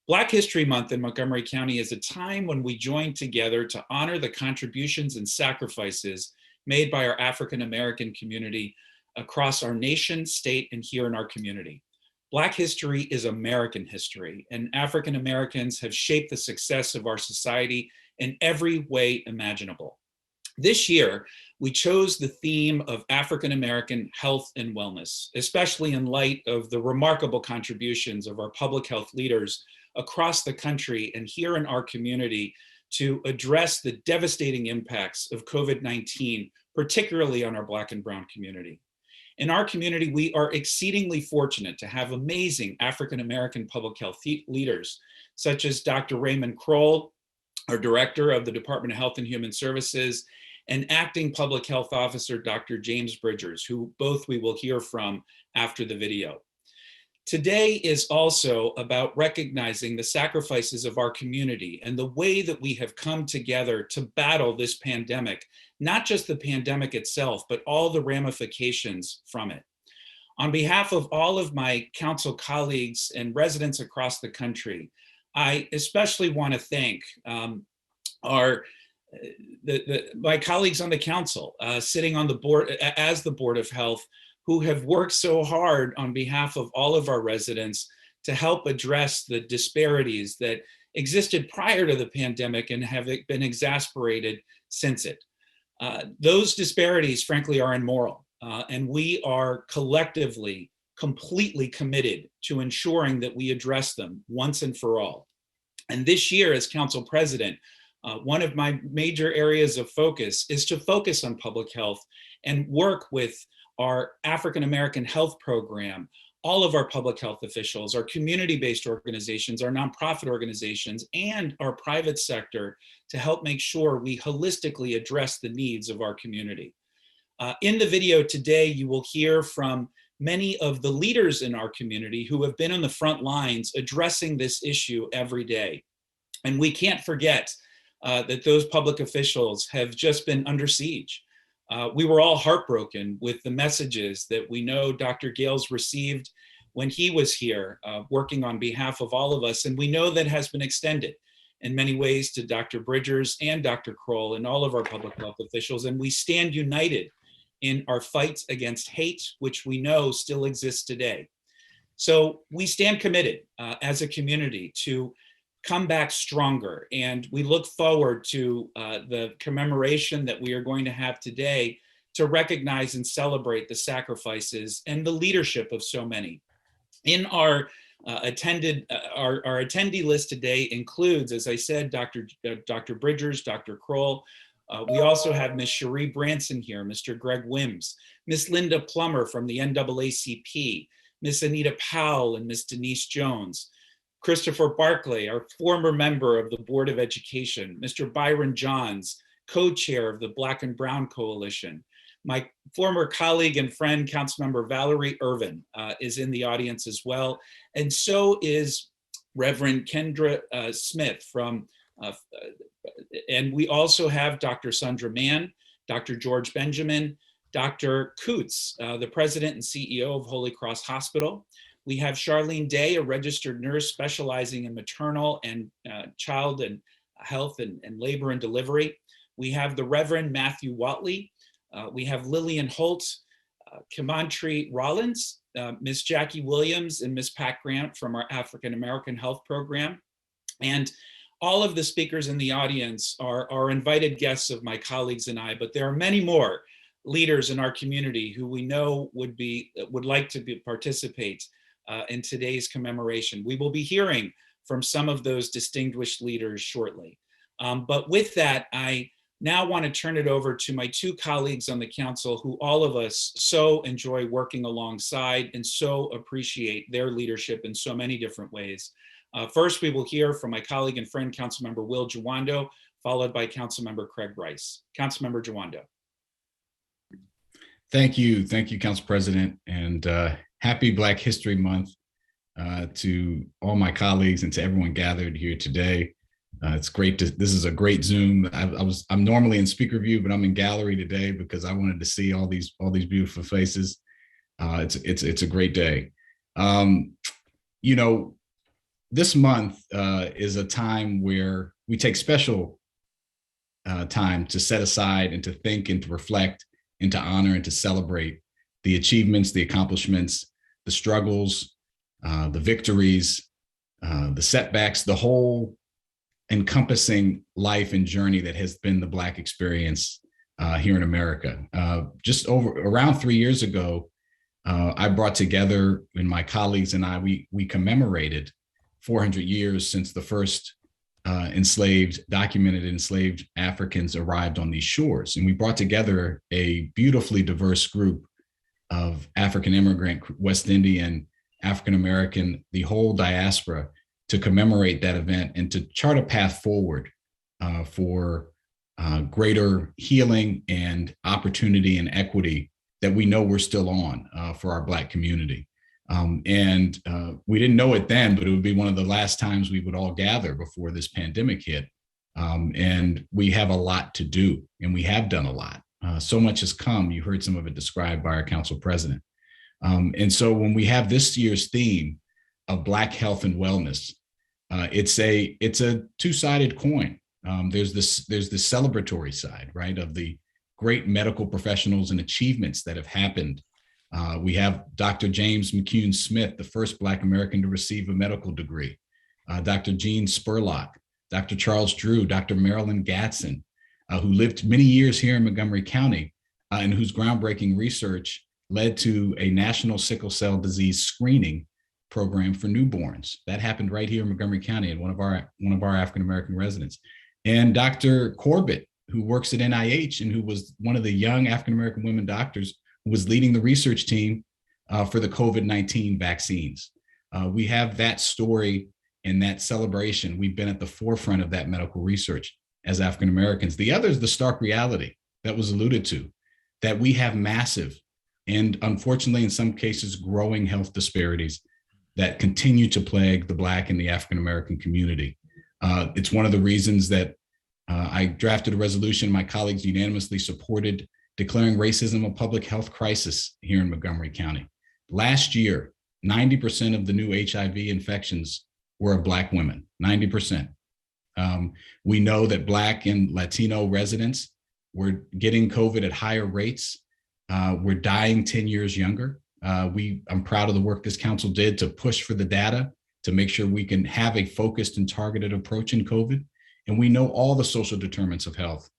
Black History Month in Montgomery County is a time when we join together to honor the contributions and sacrifices made by our African American community across our nation, state, and here in our community. Black history is American history, and African Americans have shaped the success of our society in every way imaginable. This year, we chose the theme of African American health and wellness, especially in light of the remarkable contributions of our public health leaders across the country and here in our community to address the devastating impacts of COVID-19, particularly on our Black and Brown community. In our community, we are exceedingly fortunate to have amazing African American public health leaders, such as Dr. Raymond Kroll, our director of the Department of Health and Human Services, and acting public health officer, Dr. James Bridgers, who both we will hear from after the video. Today is also about recognizing the sacrifices of our community and the way that we have come together to battle this pandemic, not just the pandemic itself, but all the ramifications from it. On behalf of all of my council colleagues and residents across the country, I especially want to thank my colleagues on the council, sitting on the board as the Board of Health, who have worked so hard on behalf of all of our residents to help address the disparities that existed prior to the pandemic and have been exacerbated since it. Those disparities, frankly, are immoral, and we are collectively completely committed to ensuring that we address them once and for all. And this year, as council president, one of my major areas of focus is to focus on public health and work with our African American health program, all of our public health officials, our community-based organizations, our nonprofit organizations, and our private sector to help make sure we holistically address the needs of our community. In the video today, you will hear from many of the leaders in our community who have been on the front lines addressing this issue every day. And we can't forget that those public officials have just been under siege. We were all heartbroken with the messages that we know Dr. Gales received when he was here working on behalf of all of us. And we know that has been extended in many ways to Dr. Bridgers and Dr. Kroll and all of our public health officials. And we stand united in our fights against hate, which we know still exists today. So we stand committed as a community to come back stronger. And we look forward to the commemoration that we are going to have today to recognize and celebrate the sacrifices and the leadership of so many. In our attendee list today includes, as I said, Dr. Bridgers, Dr. Kroll. We also have Ms. Cherie Branson here, Mr. Greg Wims, Ms. Linda Plummer from the NAACP, Ms. Anita Powell and Ms. Denise Jones, Christopher Barclay, our former member of the Board of Education, Mr. Byron Johns, co-chair of the Black and Brown Coalition. My former colleague and friend, Councilmember Valerie Irvin, is in the audience as well. And so is Reverend Kendra Smith from, and we also have Dr. Sandra Mann, Dr. George Benjamin, Dr. Coots, the president and CEO of Holy Cross Hospital. We have Charlene Day, a registered nurse specializing in maternal and child and health and labor and delivery. We have the Reverend Matthew Watley. We have Lillian Holt, Kimantri Rollins, Ms. Jackie Williams, and Ms. Pat Grant from our African American Health Program. And all of the speakers in the audience are invited guests of my colleagues and I, but there are many more leaders in our community who we know would like to participate in today's commemoration. We will be hearing from some of those distinguished leaders shortly. But with that, I now want to turn it over to my two colleagues on the council who all of us so enjoy working alongside and so appreciate their leadership in so many different ways. First, we will hear from my colleague and friend, Councilmember Will Jawando, followed by Councilmember Craig Rice. Councilmember Jawando. Thank you, Council President, and happy Black History Month to all my colleagues and to everyone gathered here today. It's great this is a great Zoom. I'm normally in speaker view, but I'm in gallery today because I wanted to see all these beautiful faces. It's a great day. You know, this month is a time where we take special time to set aside and to think and to reflect and to honor and to celebrate the achievements, the accomplishments, the struggles, the victories, the setbacks, the whole encompassing life and journey that has been the Black experience here in America. Just around 3 years ago, I brought together, and my colleagues and I, we commemorated 400 years since the first documented enslaved Africans arrived on these shores. And we brought together a beautifully diverse group of African immigrant, West Indian, African American, the whole diaspora, to commemorate that event and to chart a path forward for greater healing and opportunity and equity that we know we're still on for our Black community. And we didn't know it then, but it would be one of the last times we would all gather before this pandemic hit. And we have a lot to do, and we have done a lot. So much has come. You heard some of it described by our council president. And so when we have this year's theme of Black health and wellness, it's a two-sided coin. There's this celebratory side, right, of the great medical professionals and achievements that have happened. We have Dr. James McCune Smith, the first Black American to receive a medical degree, Dr. Jean Spurlock, Dr. Charles Drew, Dr. Marilyn Gatson, who lived many years here in Montgomery County and whose groundbreaking research led to a national sickle cell disease screening program for newborns. That happened right here in Montgomery County at one of our African American residents. And Dr. Corbett, who works at NIH and who was one of the young African American women doctors who was leading the research team for the COVID-19 vaccines. We have that story and that celebration. We've been at the forefront of that medical research as African Americans. The other is the stark reality that was alluded to, that we have massive and unfortunately, in some cases, growing health disparities that continue to plague the Black and the African American community. It's one of the reasons that I drafted a resolution my colleagues unanimously supported, declaring racism a public health crisis here in Montgomery County. Last year, 90% of the new HIV infections were of Black women, 90%. We know that Black and Latino residents were getting COVID at higher rates. We're dying 10 years younger. I'm proud of the work this council did to push for the data to make sure we can have a focused and targeted approach in COVID. And we know all the social determinants of health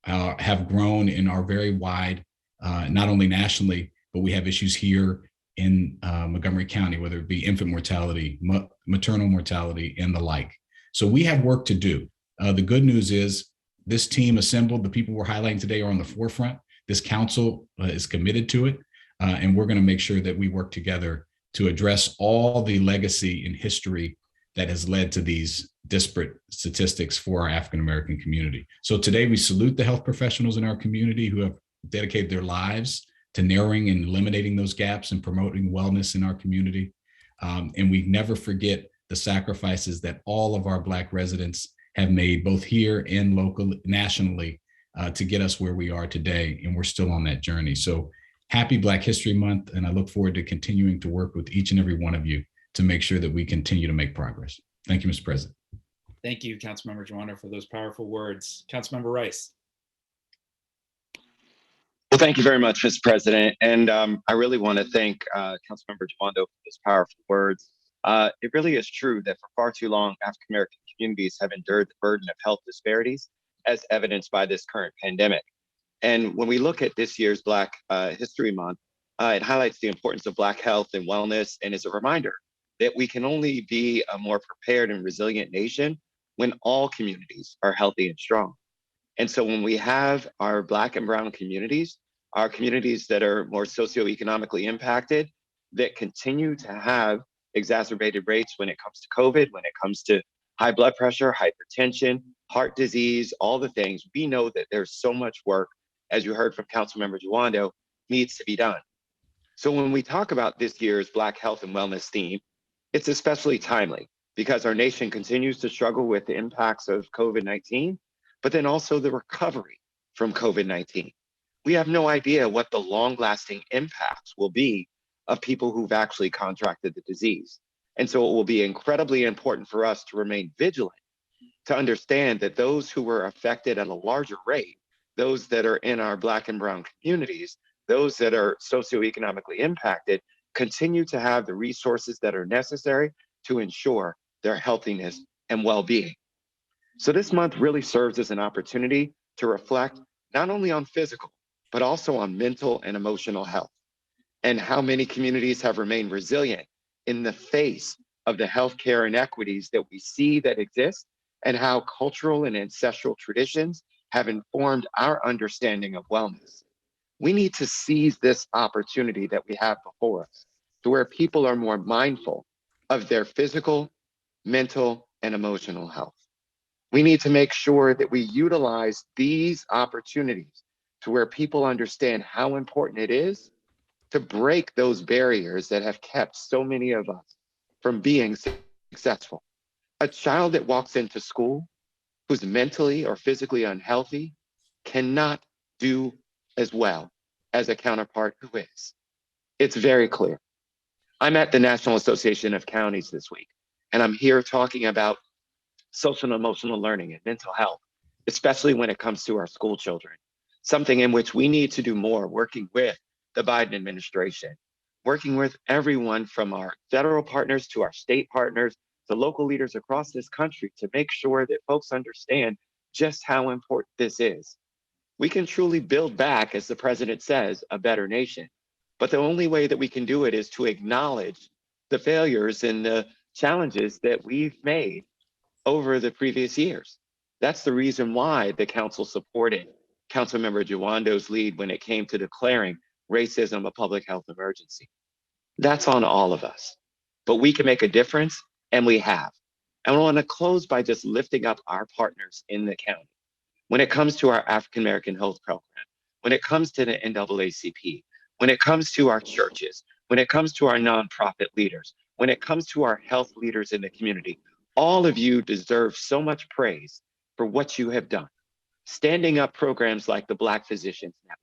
have grown and are very wide, not only nationally, but we have issues here in Montgomery County, whether it be infant mortality, maternal mortality, and the like. So we have work to do. The good news is this team assembled, the people we're highlighting today are on the forefront. This council is committed to it, and we're going to make sure that we work together to address all the legacy and history that has led to these disparate statistics for our African American community. So today we salute the health professionals in our community who have dedicated their lives to narrowing and eliminating those gaps and promoting wellness in our community. And we never forget the sacrifices that all of our Black residents have made, both here and locally, nationally, to get us where we are today. And we're still on that journey. So happy Black History Month. And I look forward to continuing to work with each and every one of you to make sure that we continue to make progress. Thank you, Mr. President. Thank you, Councilmember Joanna, for those powerful words. Councilmember Rice. Well, thank you very much, Mr. President. And I really want to thank Councilmember Joanna for those powerful words. It really is true that for far too long, African American communities have endured the burden of health disparities, as evidenced by this current pandemic. And when we look at this year's Black History Month, it highlights the importance of Black health and wellness, and is a reminder that we can only be a more prepared and resilient nation when all communities are healthy and strong. And so when we have our Black and Brown communities, our communities that are more socioeconomically impacted, that continue to have exacerbated rates when it comes to COVID, when it comes to high blood pressure, hypertension, heart disease, all the things, we know that there's so much work, as you heard from Councilmember Juando, needs to be done. So when we talk about this year's Black health and wellness theme, it's especially timely because our nation continues to struggle with the impacts of COVID-19, but then also the recovery from COVID-19. We have no idea what the long-lasting impacts will be of people who've actually contracted the disease. And so it will be incredibly important for us to remain vigilant, to understand that those who were affected at a larger rate, those that are in our Black and Brown communities, those that are socioeconomically impacted, continue to have the resources that are necessary to ensure their healthiness and well-being. So this month really serves as an opportunity to reflect not only on physical, but also on mental and emotional health, and how many communities have remained resilient in the face of the healthcare inequities that we see that exist, and how cultural and ancestral traditions have informed our understanding of wellness. We need to seize this opportunity that we have before us to where people are more mindful of their physical, mental, and emotional health. We need to make sure that we utilize these opportunities to where people understand how important it is to break those barriers that have kept so many of us from being successful. A child that walks into school who's mentally or physically unhealthy cannot do as well as a counterpart who is. It's very clear. I'm at the National Association of Counties this week, and I'm here talking about social and emotional learning and mental health, especially when it comes to our school children, something in which we need to do more, working with the Biden administration, working with everyone from our federal partners to our state partners, to local leaders across this country to make sure that folks understand just how important this is. We can truly build back, as the president says, a better nation. But the only way that we can do it is to acknowledge the failures and the challenges that we've made over the previous years. That's the reason why the council supported Councilmember Jawando's lead when it came to declaring racism a public health emergency. That's on all of us, but we can make a difference, and we have. And I want to close by just lifting up our partners in the county. When it comes to our African American Health Program, when it comes to the NAACP, when it comes to our churches, when it comes to our nonprofit leaders, when it comes to our health leaders in the community, all of you deserve so much praise for what you have done. Standing up programs like the Black Physicians Network,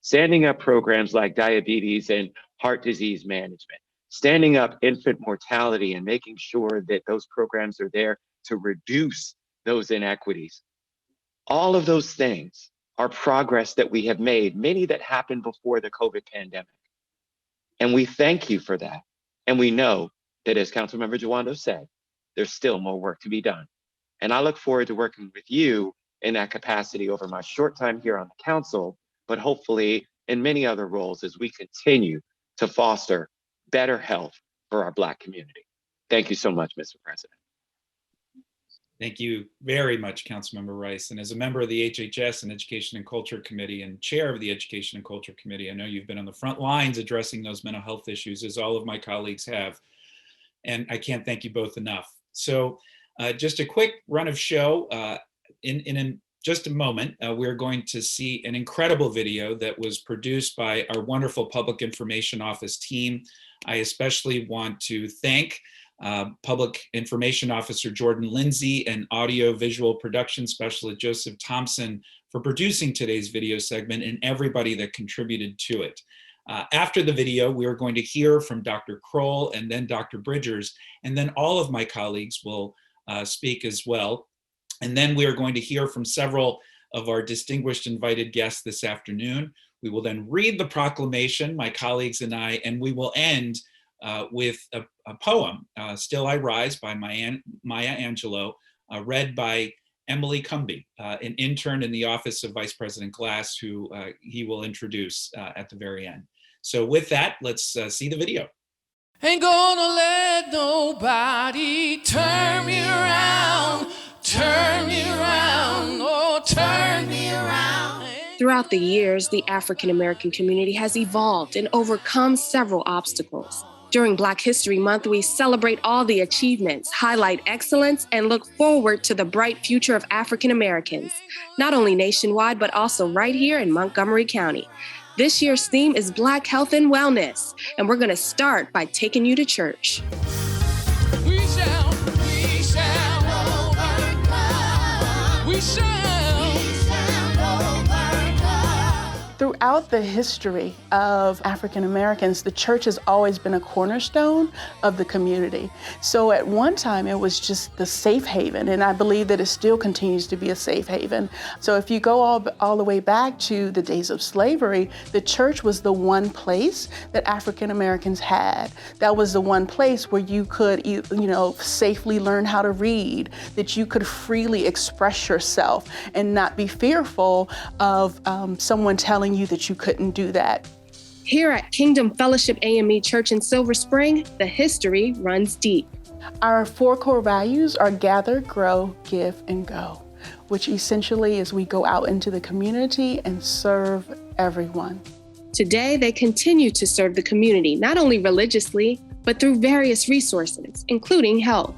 standing up programs like diabetes and heart disease management, standing up infant mortality and making sure that those programs are there to reduce those inequities. All of those things are progress that we have made, many that happened before the COVID pandemic. And we thank you for that. And we know that, as Councilmember Jawando said, there's still more work to be done. And I look forward to working with you in that capacity over my short time here on the council, but hopefully in many other roles as we continue to foster better health for our Black community. Thank you so much, Mr. President. Thank you very much, Councilmember Rice. And as a member of the HHS and Education and Culture Committee and chair of the Education and Culture Committee, I know you've been on the front lines addressing those mental health issues, as all of my colleagues have. And I can't thank you both enough. So just a quick run of show. In just a moment, we're going to see an incredible video that was produced by our wonderful Public Information Office team. I especially want to thank Public Information Officer Jordan Lindsay and Audio Visual Production Specialist Joseph Thompson for producing today's video segment, and everybody that contributed to it. After the video, we are going to hear from Dr. Kroll and then Dr. Bridgers, and then all of my colleagues will speak as well. And then we are going to hear from several of our distinguished invited guests this afternoon. We will then read the proclamation, my colleagues and I, and we will end with a poem, Still I Rise by Maya Angelou, read by Emily Comby, an intern in the Office of Vice President Glass, who he will introduce at the very end. So with that, let's see the video. Ain't gonna let nobody turn me around, oh, turn me around. Throughout the years, the African American community has evolved and overcome several obstacles. During Black History Month, we celebrate all the achievements, highlight excellence, and look forward to the bright future of African Americans, not only nationwide, but also right here in Montgomery County. This year's theme is Black Health and Wellness, and we're going to start by taking you to church. We shall overcome. We shall overcome. Throughout throughout the history of African Americans, the church has always been a cornerstone of the community. So at one time, it was just the safe haven, and I believe that it still continues to be a safe haven. So if you go all the way back to the days of slavery, the church was the one place that African Americans had. That was the one place where you could, safely learn how to read, that you could freely express yourself and not be fearful of someone telling you that you couldn't do that. Here at Kingdom Fellowship AME Church in Silver Spring, the history runs deep. Our 4 core values are gather, grow, give, and go, which essentially is we go out into the community and serve everyone. Today, they continue to serve the community, not only religiously, but through various resources, including health.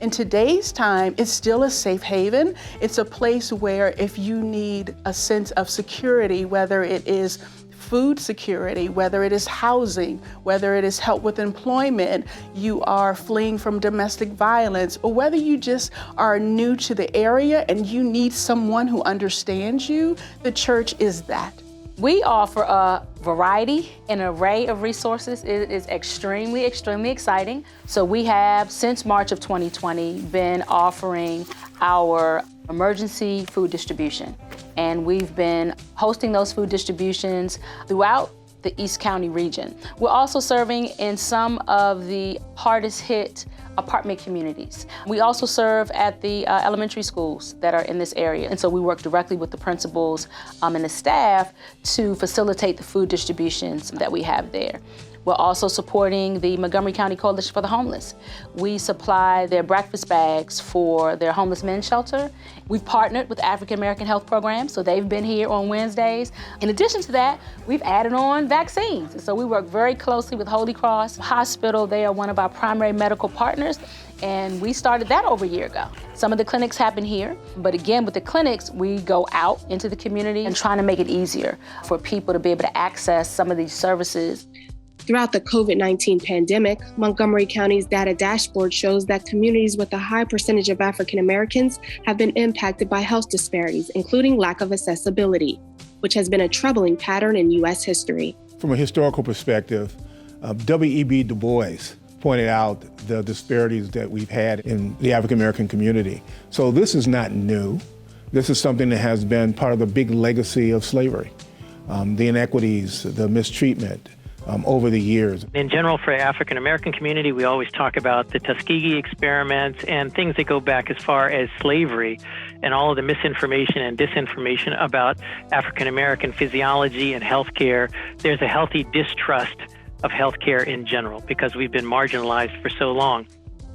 In today's time, it's still a safe haven. It's a place where if you need a sense of security, whether it is food security, whether it is housing, whether it is help with employment, you are fleeing from domestic violence, or whether you just are new to the area and you need someone who understands you, the church is that. We offer a variety, an array of resources. It is extremely, extremely exciting. So we have, since March of 2020, been offering our emergency food distribution. And we've been hosting those food distributions throughout the East County region. We're also serving in some of the hardest hit apartment communities. We also serve at the elementary schools that are in this area. And so we work directly with the principals and the staff to facilitate the food distributions that we have there. We're also supporting the Montgomery County Coalition for the Homeless. We supply their breakfast bags for their homeless men's shelter. We've partnered with African American Health Programs, so they've been here on Wednesdays. In addition to that, we've added on vaccines. And so we work very closely with Holy Cross Hospital. They are one of our primary medical partners, and we started that over a year ago. Some of the clinics happen here, but again, with the clinics, we go out into the community and trying to make it easier for people to be able to access some of these services. Throughout the COVID-19 pandemic, Montgomery County's data dashboard shows that communities with a high percentage of African Americans have been impacted by health disparities, including lack of accessibility, which has been a troubling pattern in U.S. history. From a historical perspective, W.E.B. Du Bois pointed out the disparities that we've had in the African American community. So this is not new. This is something that has been part of the big legacy of slavery, the inequities, the mistreatment, over the years. In general, for the African American community, we always talk about the Tuskegee experiments and things that go back as far as slavery and all of the misinformation and disinformation about African American physiology and healthcare. There's a healthy distrust of healthcare in general because we've been marginalized for so long.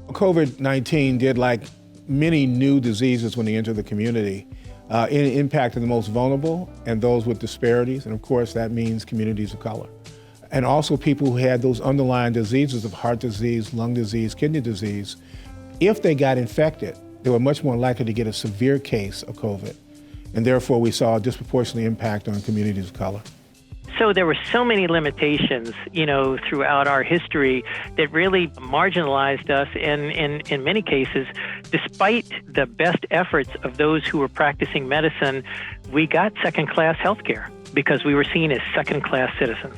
COVID-19 did, like many new diseases when they enter the community, it impacted the most vulnerable and those with disparities. And of course, that means communities of color. And also people who had those underlying diseases of heart disease, lung disease, kidney disease. If they got infected, they were much more likely to get a severe case of COVID. And therefore, we saw a disproportionate impact on communities of color. So there were so many limitations, throughout our history that really marginalized us. And in many cases, despite the best efforts of those who were practicing medicine, we got second-class health care because we were seen as second-class citizens.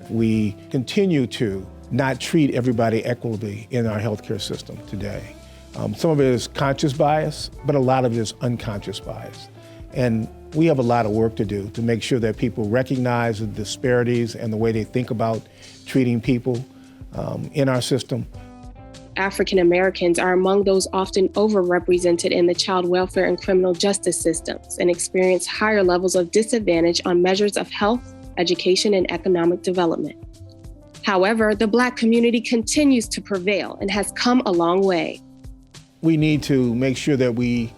We continue to not treat everybody equitably in our healthcare system today. Some of it is conscious bias, but a lot of it is unconscious bias. And we have a lot of work to do to make sure that people recognize the disparities and the way they think about treating people in our system. African Americans are among those often overrepresented in the child welfare and criminal justice systems and experience higher levels of disadvantage on measures of health, education, and economic development. However, the Black community continues to prevail and has come a long way. We need to make sure that we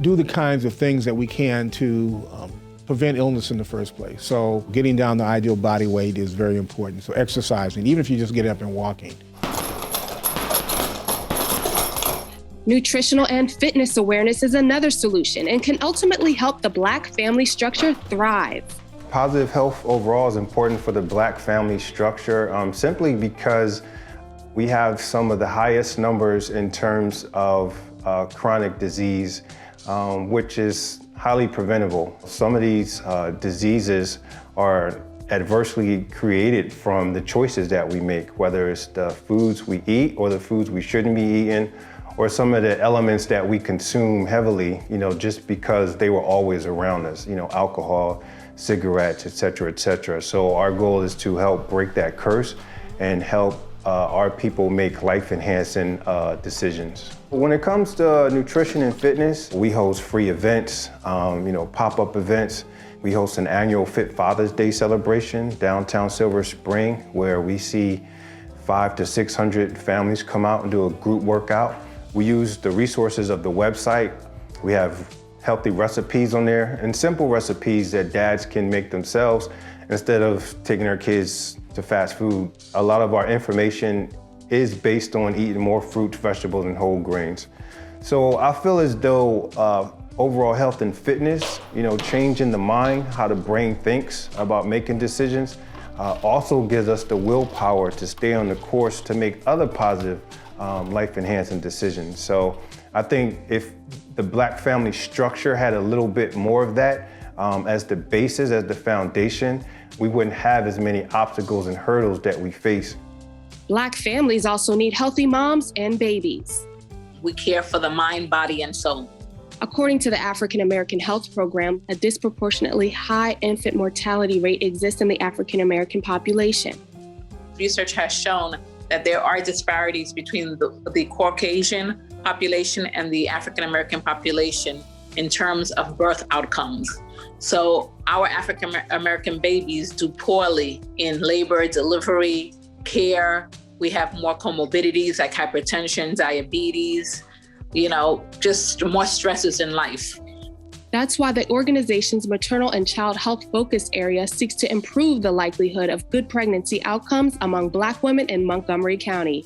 do the kinds of things that we can to prevent illness in the first place. So getting down the ideal body weight is very important. So exercising, even if you just get up and walking. Nutritional and fitness awareness is another solution and can ultimately help the Black family structure thrive. Positive health overall is important for the Black family structure simply because we have some of the highest numbers in terms of chronic disease, which is highly preventable. Some of these diseases are adversely created from the choices that we make, whether it's the foods we eat or the foods we shouldn't be eating, or some of the elements that we consume heavily, just because they were always around us, alcohol, cigarettes, et cetera. So our goal is to help break that curse and help our people make life-enhancing decisions. When it comes to nutrition and fitness, we host free events, pop-up events. We host an annual Fit Father's Day celebration downtown Silver Spring, where we see 500 to 600 families come out and do a group workout. We use the resources of the website. We have healthy recipes on there and simple recipes that dads can make themselves instead of taking their kids to fast food. A lot of our information is based on eating more fruits, vegetables, and whole grains. So I feel as though overall health and fitness, changing the mind, how the brain thinks about making decisions, also gives us the willpower to stay on the course to make other positive life-enhancing decisions. So I think if the Black family structure had a little bit more of that as the basis, as the foundation, we wouldn't have as many obstacles and hurdles that we face. Black families also need healthy moms and babies. We care for the mind, body, and soul. According to the African American Health Program, a disproportionately high infant mortality rate exists in the African American population. Research has shown that there are disparities between the Caucasian population and the African American population in terms of birth outcomes. So our African American babies do poorly in labor, delivery, care. We have more comorbidities like hypertension, diabetes, just more stresses in life. That's why the organization's maternal and child health focus area seeks to improve the likelihood of good pregnancy outcomes among Black women in Montgomery County.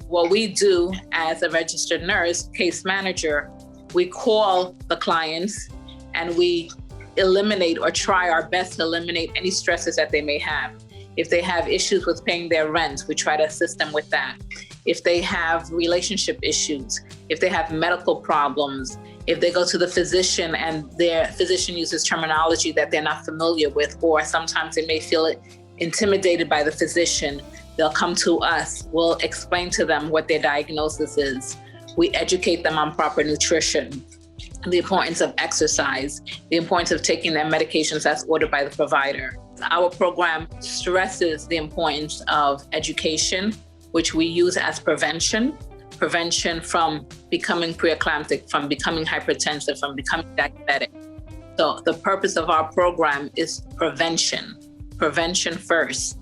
What we do as a registered nurse, case manager, we call the clients and we eliminate or try our best to eliminate any stresses that they may have. If they have issues with paying their rent, we try to assist them with that. If they have relationship issues, if they have medical problems, if they go to the physician and their physician uses terminology that they're not familiar with, or sometimes they may feel intimidated by the physician, they'll come to us. We'll explain to them what their diagnosis is. We educate them on proper nutrition, the importance of exercise, the importance of taking their medications as ordered by the provider. Our program stresses the importance of education, which we use as prevention from becoming preeclamptic, from becoming hypertensive, from becoming diabetic. So the purpose of our program is prevention first.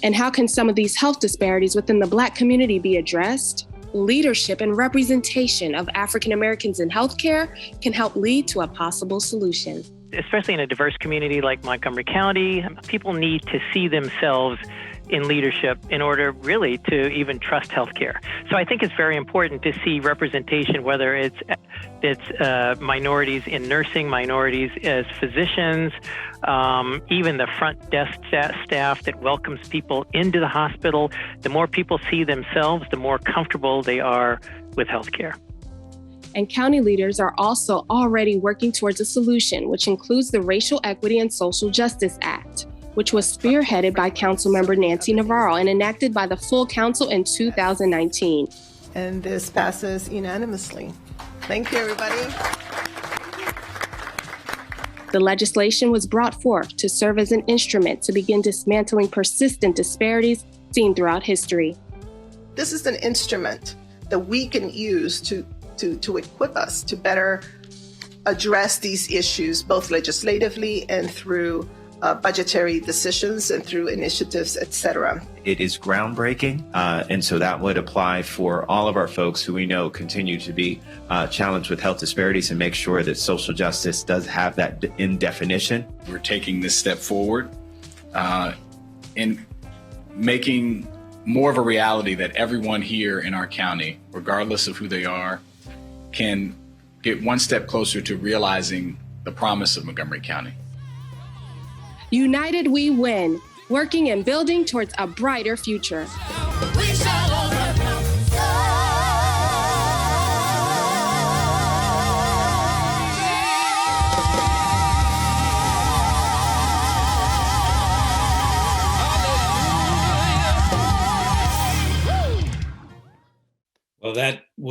And how can some of these health disparities within the Black community be addressed? Leadership and representation of African Americans in healthcare can help lead to a possible solution. Especially in a diverse community like Montgomery County, people need to see themselves in leadership in order really to even trust healthcare. So I think it's very important to see representation, whether it's minorities in nursing, minorities as physicians, even the front desk staff that welcomes people into the hospital. The more people see themselves, the more comfortable they are with healthcare. And county leaders are also already working towards a solution, which includes the Racial Equity and Social Justice Act, which was spearheaded by Councilmember Nancy Navarro and enacted by the full council in 2019. And this passes unanimously. Thank you, everybody. The legislation was brought forth to serve as an instrument to begin dismantling persistent disparities seen throughout history. This is an instrument that we can use to equip us to better address these issues, both legislatively and through budgetary decisions and through initiatives, et cetera. It is groundbreaking, and so that would apply for all of our folks who we know continue to be challenged with health disparities, and make sure that social justice does have that in definition. We're taking this step forward in making more of a reality that everyone here in our county, regardless of who they are, can get one step closer to realizing the promise of Montgomery County. United we win, working and building towards a brighter future. We shall overcome.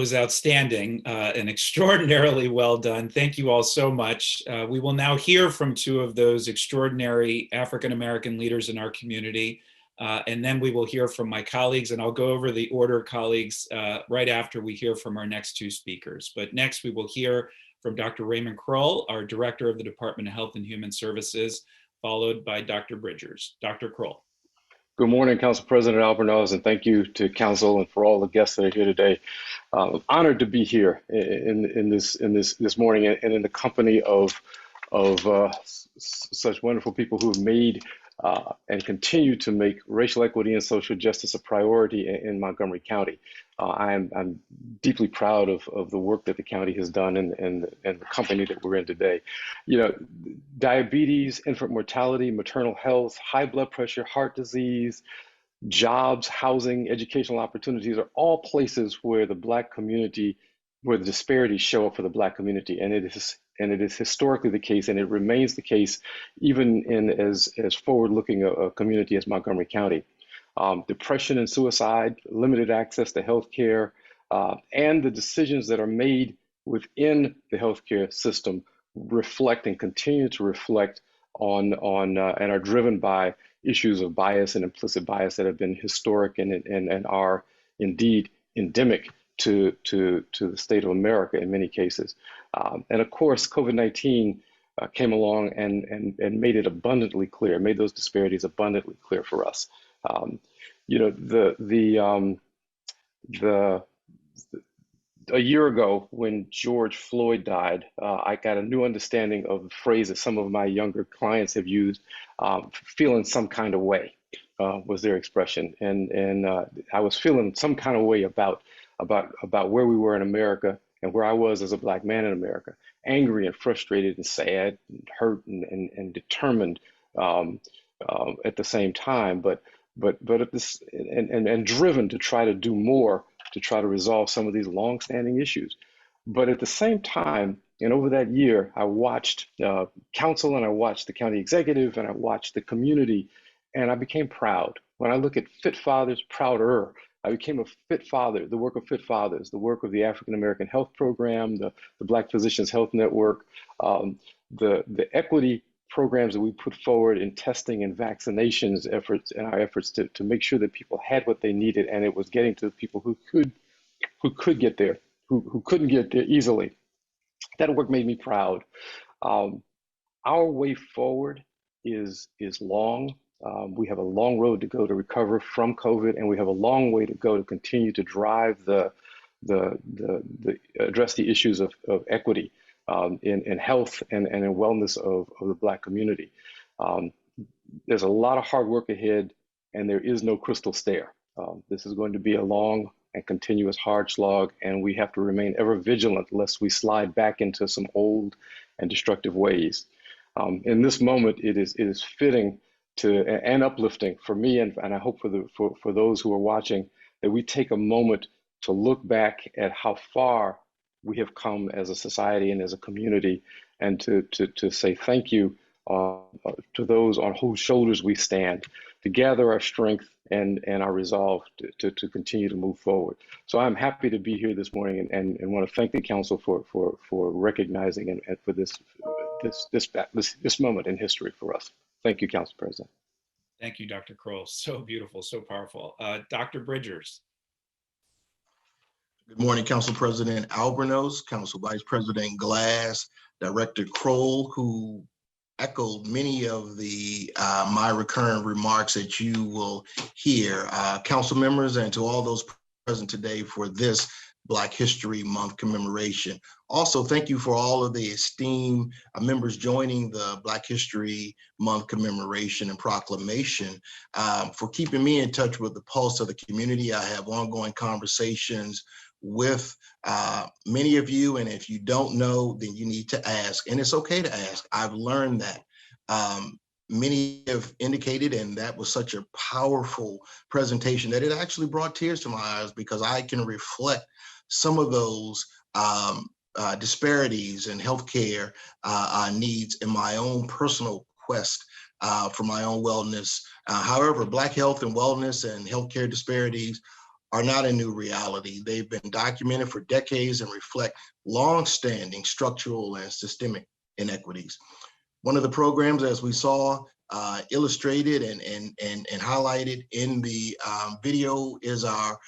was outstanding and extraordinarily well done. Thank you all so much. We will now hear from two of those extraordinary African-American leaders in our community. And then we will hear from my colleagues, and I'll go over the order, colleagues, right after we hear from our next two speakers. But next we will hear from Dr. Raymond Kroll, our Director of the Department of Health and Human Services, followed by Dr. Bridgers. Dr. Kroll. Good morning, Council President Albornoz, and thank you to Council and for all the guests that are here today. Honored to be here in this morning and in the company of such wonderful people who have made and continue to make racial equity and social justice a priority in Montgomery County. I'm deeply proud of the work that the county has done and the company that we're in today. You know, diabetes, infant mortality, maternal health, high blood pressure, heart disease, jobs, housing, educational opportunities are all places where the Black community, where the disparities show up for the Black community. And it is historically the case, and it remains the case even in as forward-looking a community as Montgomery County. Depression and suicide, limited access to healthcare, and the decisions that are made within the healthcare system reflect and continue to reflect on and are driven by issues of bias and implicit bias that have been historic and are indeed endemic to the state of America in many cases. And of course, COVID-19 came along and made it abundantly clear, made those disparities abundantly clear for us. You know, a year ago when George Floyd died, I got a new understanding of the phrase that some of my younger clients have used, feeling some kind of way was their expression. And I was feeling some kind of way about where we were in America and where I was as a Black man in America, angry and frustrated and sad and hurt and determined at the same time, but at this and driven to try to do more to try to resolve some of these long-standing issues. But at the same time, and over that year, I watched council and I watched the county executive and I watched the community, and I became proud. When I look at Fit Fathers, prouder. I became a fit father, the work of Fit Fathers, the work of the African American Health Program, the Black Physicians Health Network, the equity programs that we put forward in testing and vaccinations efforts and our efforts to make sure that people had what they needed and it was getting to the people who could get there, who couldn't get there easily. That work made me proud. Our way forward is long. We have a long road to go to recover from COVID, and we have a long way to go to continue to drive address the issues of equity in health and in wellness of the Black community. There's a lot of hard work ahead, and there is no crystal stair. This is going to be a long and continuous hard slog, and we have to remain ever vigilant lest we slide back into some old and destructive ways. In this moment, it is fitting and uplifting for me, and I hope for those who are watching, that we take a moment to look back at how far we have come as a society and as a community, and to say thank you to those on whose shoulders we stand, to gather our strength and our resolve to continue to move forward. So I'm happy to be here this morning and want to thank the council for recognizing and for this moment in history for us. Thank you, Council President. Thank you, Dr. Kroll. So beautiful, so powerful. Dr. Bridgers. Good morning, Council President Albornoz, Council Vice President Glass, Director Kroll, who echoed many of the my recurrent remarks that you will hear. Council members, and to all those present today for this Black History Month commemoration. Also, thank you for all of the esteemed members joining the Black History Month commemoration and proclamation, for keeping me in touch with the pulse of the community. I have ongoing conversations with many of you, and if you don't know, then you need to ask, and it's okay to ask. I've learned that. Many have indicated, and that was such a powerful presentation that it actually brought tears to my eyes, because I can reflect some of those disparities in healthcare needs in my own personal quest for my own wellness. However, Black health and wellness and healthcare disparities are not a new reality. They've been documented for decades and reflect long-standing structural and systemic inequities. One of the programs, as we saw illustrated and highlighted in the video, is our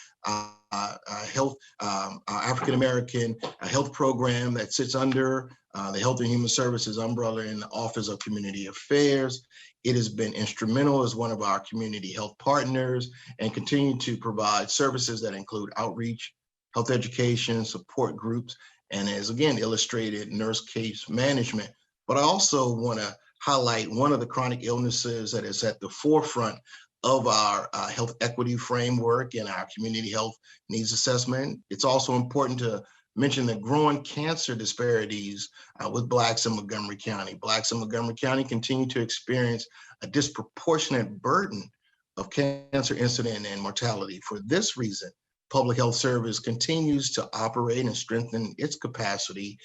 health, our African American health program that sits under the Health and Human Services umbrella in the Office of Community Affairs. It has been instrumental as one of our community health partners and continue to provide services that include outreach, health education, support groups, and as again illustrated, nurse case management. But I also want to highlight one of the chronic illnesses that is at the forefront of our health equity framework and our community health needs assessment. It's also important to mention the growing cancer disparities with Blacks in Montgomery County. Blacks in Montgomery County continue to experience a disproportionate burden of cancer incident and mortality. For this reason, Public Health Service continues to operate and strengthen its capacity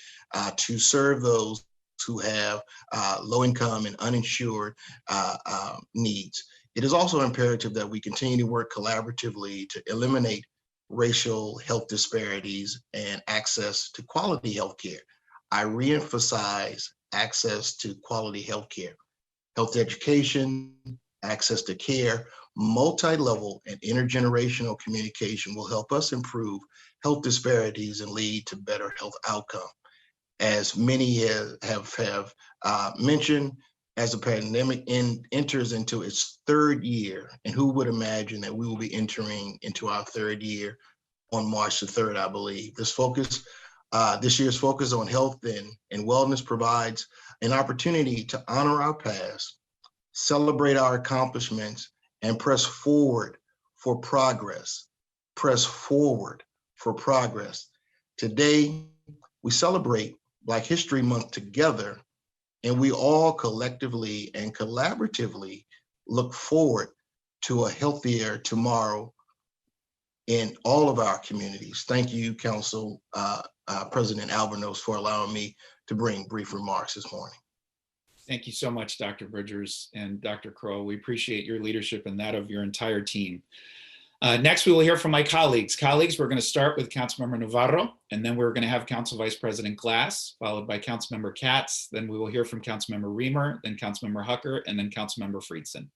to serve those who have low income and uninsured needs. It is also imperative that we continue to work collaboratively to eliminate racial health disparities and access to quality health care. I reemphasize access to quality health care, health education, access to care, multi-level and intergenerational communication will help us improve health disparities and lead to better health outcomes. As many have mentioned, as the pandemic enters into its third year, and who would imagine that we will be entering into our third year on March the 3rd, I believe. This year's focus on health and wellness provides an opportunity to honor our past, celebrate our accomplishments, and press forward for progress. Press forward for progress. Today, we celebrate Black History Month together, and we all collectively and collaboratively look forward to a healthier tomorrow in all of our communities. Thank you, Council President Albornoz, for allowing me to bring brief remarks this morning. Thank you so much, Dr. Bridgers and Dr. Crow. We appreciate your leadership and that of your entire team. Next, we will hear from my colleagues. Colleagues, we're going to start with Councilmember Navarro, and then we're going to have Council Vice President Glass, followed by Councilmember Katz. Then we will hear from Councilmember Reamer, then Councilmember Hucker, and then Councilmember Friedson.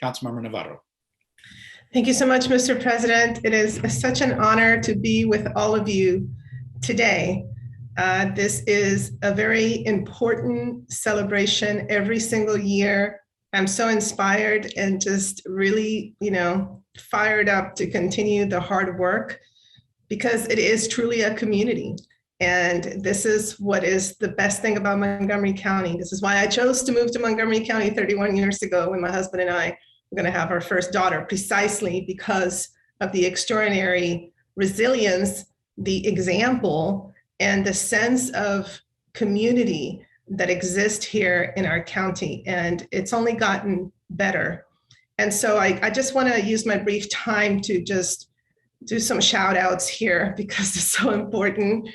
Councilmember Navarro. Thank you so much, Mr. President. It is such an honor to be with all of you today. This is a very important celebration every single year. I'm so inspired and just really, fired up to continue the hard work because it is truly a community. And this is what is the best thing about Montgomery County. This is why I chose to move to Montgomery County 31 years ago when my husband and I were going to have our first daughter, precisely because of the extraordinary resilience, the example, and the sense of community that exist here in our county. And it's only gotten better. And so I just want to use my brief time to just do some shout outs here because it's so important.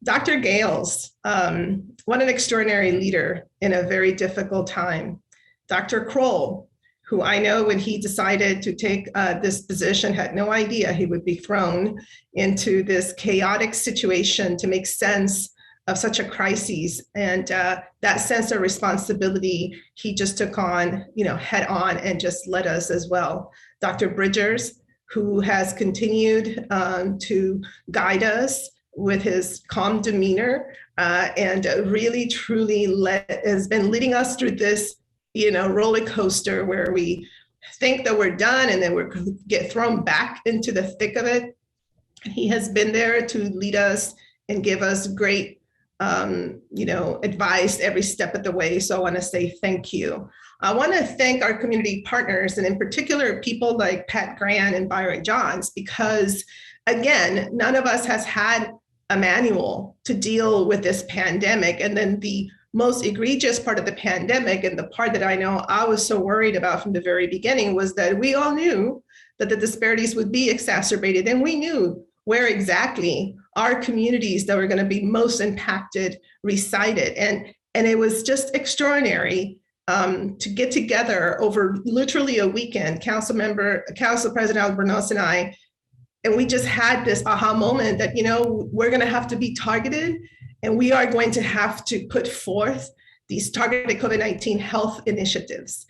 Dr. Gales, what an extraordinary leader in a very difficult time. Dr. Kroll, who I know when he decided to take this position, had no idea he would be thrown into this chaotic situation to make sense of such a crisis, and that sense of responsibility he just took on, head on, and just led us as well. Dr. Bridgers, who has continued to guide us with his calm demeanor and really truly has been leading us through this, roller coaster where we think that we're done and then we get thrown back into the thick of it. He has been there to lead us and give us great advice every step of the way. So I want to say thank you. I want to thank our community partners, and in particular, people like Pat Grant and Byron Johns, because again, none of us has had a manual to deal with this pandemic. And then the most egregious part of the pandemic, and the part that I know I was so worried about from the very beginning, was that we all knew that the disparities would be exacerbated, and we knew where exactly our communities that were going to be most impacted resided. And it was just extraordinary to get together over literally a weekend. Council President Albornoz and I And we just had this aha moment that, we're going to have to be targeted, and we are going to have to put forth these targeted COVID-19 health initiatives.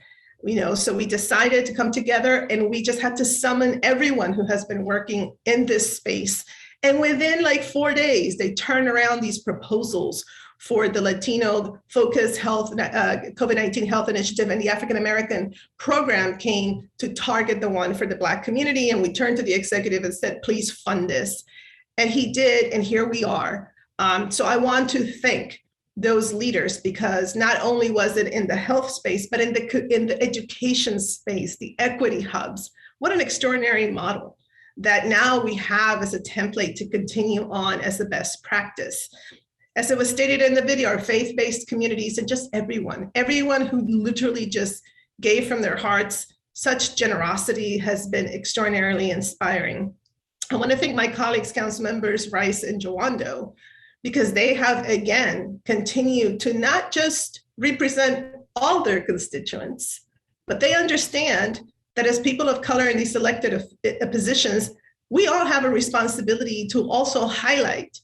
So we decided to come together, and we just had to summon everyone who has been working in this space. And within like 4 days, they turned around these proposals for the Latino Focused Health COVID-19 Health Initiative, and the African American program came to target the one for the Black community. And we turned to the executive and said, please fund this. And he did, and here we are. So I want to thank those leaders, because not only was it in the health space, but in the education space, the equity hubs. What an extraordinary model that now we have as a template to continue on as the best practice. As it was stated in the video, our faith-based communities, and just everyone who literally just gave from their hearts, such generosity has been extraordinarily inspiring. I want to thank my colleagues, council members Rice and Joando, because they have, again, continued to not just represent all their constituents, but they understand that as people of color in these elected positions, we all have a responsibility to also highlight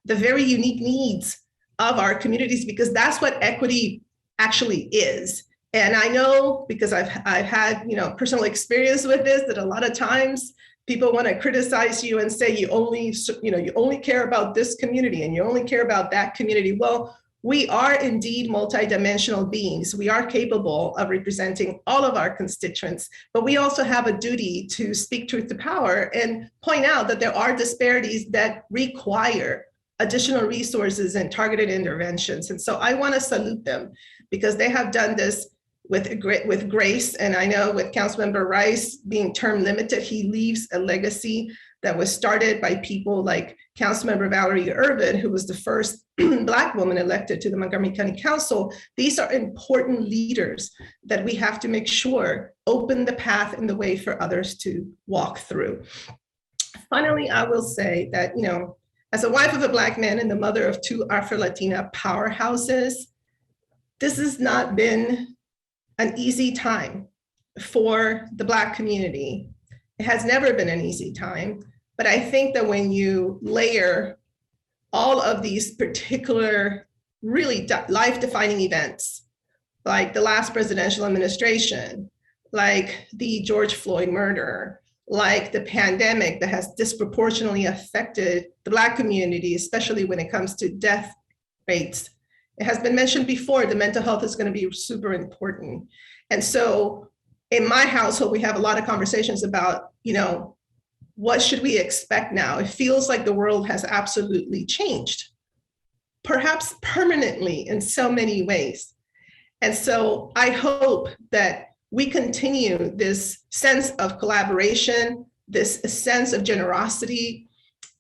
the very unique needs of our communities, because that's what equity actually is. And I know, because I've had personal experience with this, that a lot of times people want to criticize you and say you only care about this community and you only care about that community. Well, we are indeed multidimensional beings. We are capable of representing all of our constituents, but we also have a duty to speak truth to power and point out that there are disparities that require additional resources and targeted interventions. And so I want to salute them, because they have done this with grace. And I know with Councilmember Rice being term limited, he leaves a legacy that was started by people like Councilmember Valerie Urban, who was the first Black woman elected to the Montgomery County Council. These are important leaders that we have to make sure open the path and the way for others to walk through. Finally, I will say that, as a wife of a Black man and the mother of two Afro-Latina powerhouses, this has not been an easy time for the Black community. It has never been an easy time, but I think that when you layer all of these particular really life-defining events, like the last presidential administration, like the George Floyd murder, like the pandemic that has disproportionately affected the Black community, especially when it comes to death rates. It has been mentioned before, the mental health is going to be super important. And so in my household, we have a lot of conversations about, what should we expect now? It feels like the world has absolutely changed, perhaps permanently in so many ways. And so I hope that we continue this sense of collaboration, this sense of generosity,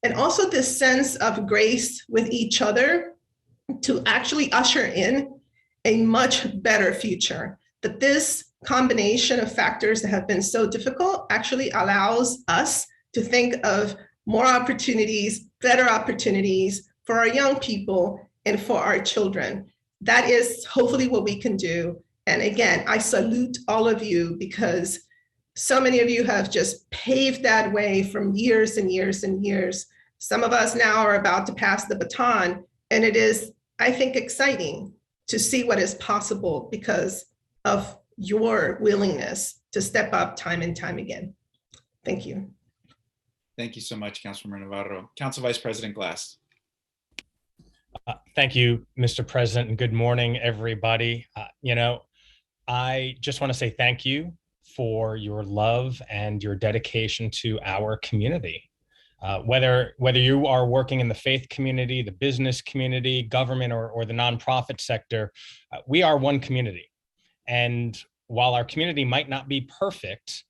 and also this sense of grace with each other, to actually usher in a much better future. That this combination of factors that have been so difficult actually allows us to think of more opportunities, better opportunities for our young people and for our children. That is hopefully what we can do. And again, I salute all of you, because so many of you have just paved that way from years and years and years. Some of us now are about to pass the baton, and it is, I think, exciting to see what is possible because of your willingness to step up time and time again. Thank you. Thank you so much, Councilmember Navarro. Council Vice President Glass. Thank you, Mr. President, and good morning, everybody. I just want to say thank you for your love and your dedication to our community. Whether you are working in the faith community, the business community, government, or the nonprofit sector, we are one community. And while our community might not be perfect,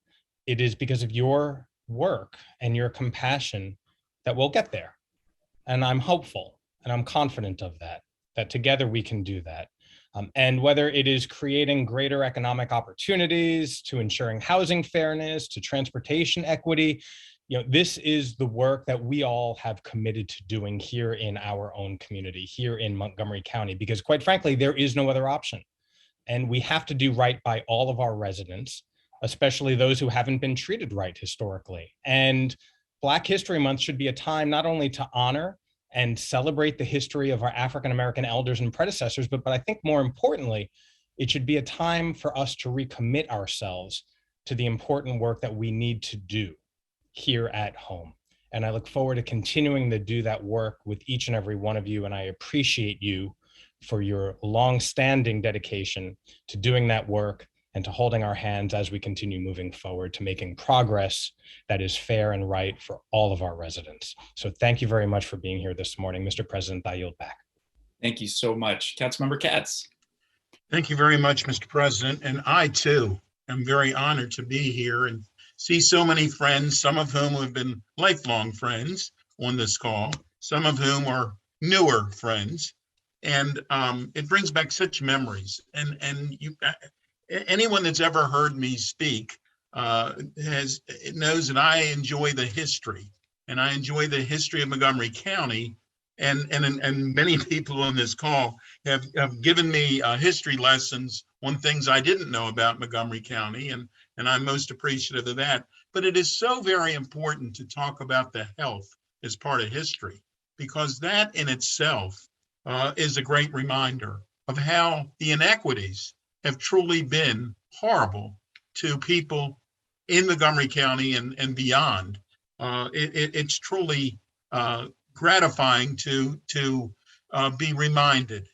it is because of your work and your compassion that we'll get there. And I'm hopeful and I'm confident of that together we can do that. And whether it is creating greater economic opportunities, to ensuring housing fairness, to transportation equity, this is the work that we all have committed to doing here in our own community, here in Montgomery County, because quite frankly, there is no other option. And we have to do right by all of our residents, especially those who haven't been treated right historically. And Black History Month should be a time not only to honor and celebrate the history of our African-American elders and predecessors, but I think more importantly, it should be a time for us to recommit ourselves to the important work that we need to do here at home. And I look forward to continuing to do that work with each and every one of you. And I appreciate you for your long-standing dedication to doing that work and to holding our hands as we continue moving forward to making progress that is fair and right for all of our residents. So thank you very much for being here this morning. Mr. President, I yield back. Thank you so much. Councilmember Katz. Thank you very much, Mr. President. And I too am very honored to be here and see so many friends, some of whom have been lifelong friends on this call, some of whom are newer friends. And it brings back such memories. And anyone that's ever heard me speak knows that I enjoy the history, and I enjoy the history of Montgomery County. And many people on this call have given me history lessons on things I didn't know about Montgomery County, and I'm most appreciative of that. But it is so very important to talk about the health as part of history, because that in itself is a great reminder of how the inequities have truly been horrible to people in Montgomery County and beyond. It's truly gratifying to be reminded.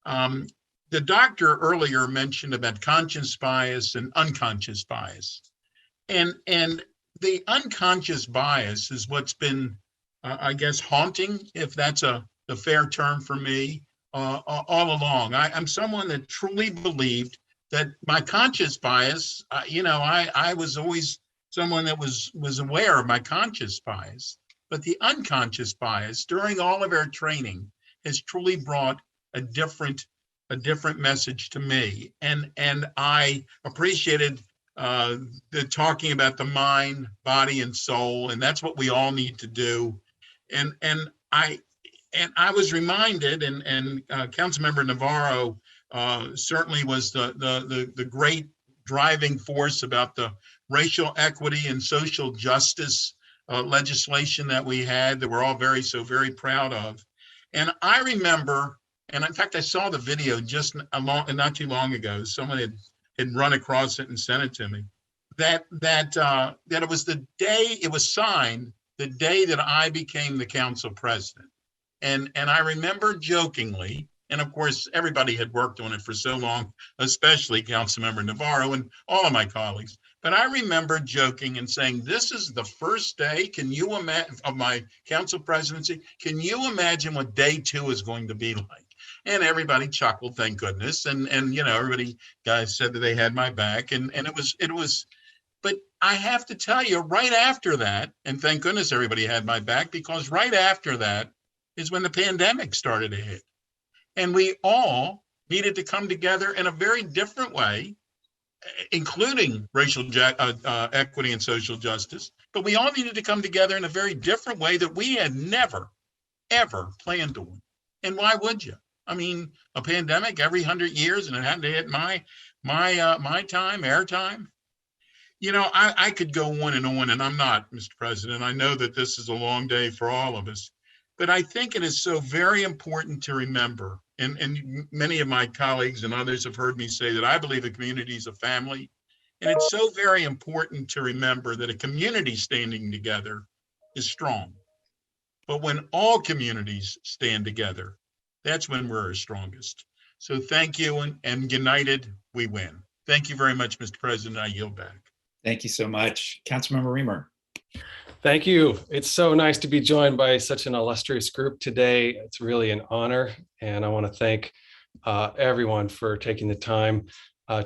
The doctor earlier mentioned about conscious bias and unconscious bias. And the unconscious bias is what's been, I guess, haunting, if that's a fair term for me, all along. I'm someone that truly believed that my conscious bias, I was always someone that was aware of my conscious bias, but the unconscious bias during all of our training has truly brought a different message to me. And I appreciated the talking about the mind, body, and soul, and that's what we all need to do. And I was reminded, and Councilmember Navarro certainly was the great driving force about the racial equity and social justice legislation that we had that we're all very proud of. And I remember, and in fact, I saw the video just not too long ago. Someone had run across it and sent it to me. That it was the day it was signed, the day that I became the council president. And I remember jokingly, and of course, everybody had worked on it for so long, especially Councilmember Navarro and all of my colleagues. But I remember joking and saying, this is the first day, can you imagine, of my council presidency, can you imagine what day 2 is going to be like? And everybody chuckled, thank goodness. And everybody guys said that they had my back. And it was, but I have to tell you, right after that, and thank goodness everybody had my back, because right after that is when the pandemic started to hit. And we all needed to come together in a very different way, including racial equity and social justice. But we all needed to come together in a very different way that we had never, ever planned on. And why would you? I mean, a pandemic every 100 years, and it had to hit my time, our time. I could go on, and I'm not, Mr. President. I know that this is a long day for all of us, but I think it is so very important to remember, and many of my colleagues and others have heard me say that I believe a community is a family. And it's so very important to remember that a community standing together is strong. But when all communities stand together, that's when we're our strongest. So thank you, and united, we win. Thank you very much, Mr. President. I yield back. Thank you so much. Councilmember Reamer. Thank you. It's so nice to be joined by such an illustrious group today. It's really an honor, and I want to thank everyone for taking the time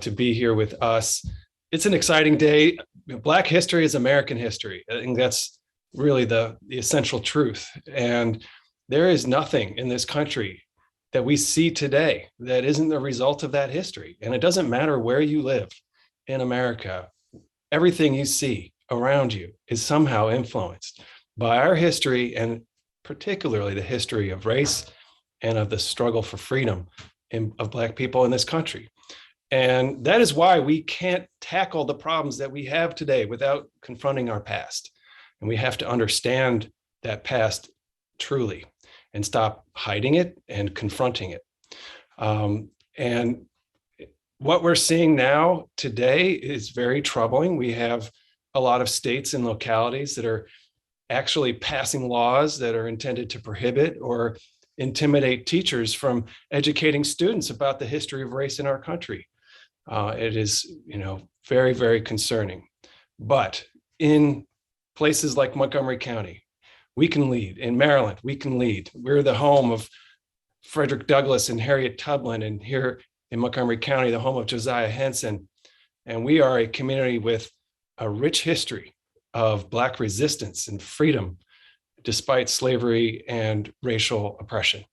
to be here with us. It's an exciting day. Black history is American history. I think that's really the essential truth. And there is nothing in this country that we see today that isn't the result of that history. And it doesn't matter where you live in America, everything you see around you is somehow influenced by our history, and particularly the history of race and of the struggle for freedom of Black people in this country. And that is why we can't tackle the problems that we have today without confronting our past. And we have to understand that past truly and stop hiding it and confronting it. And what we're seeing now today is very troubling. We have a lot of states and localities that are actually passing laws that are intended to prohibit or intimidate teachers from educating students about the history of race in our country. It is, very, very concerning. But in places like Montgomery County, we can lead. In Maryland, we can lead. We're the home of Frederick Douglass and Harriet Tubman, and here in Montgomery County, the home of Josiah Henson. And we are a community with a rich history of Black resistance and freedom despite slavery and racial oppression.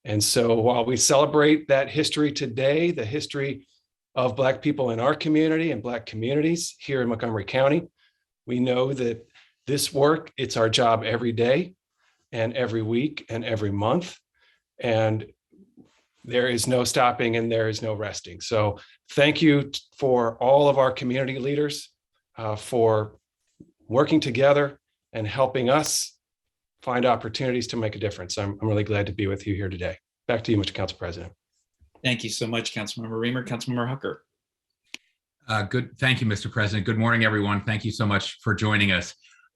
And so while we celebrate that history today, the history of Black people in our community and Black communities here in Montgomery County, we know that this work, it's our job every day and every week and every month. And there is no stopping and there is no resting. So thank you for all of our community leaders for working together and helping us find opportunities to make a difference. I'm really glad to be with you here today. Back to you, Mr. Council President. Thank you so much, Councilmember Reamer. Councilmember Hucker. Good. Thank you, Mr. President. Good morning, everyone. Thank you so much for joining us.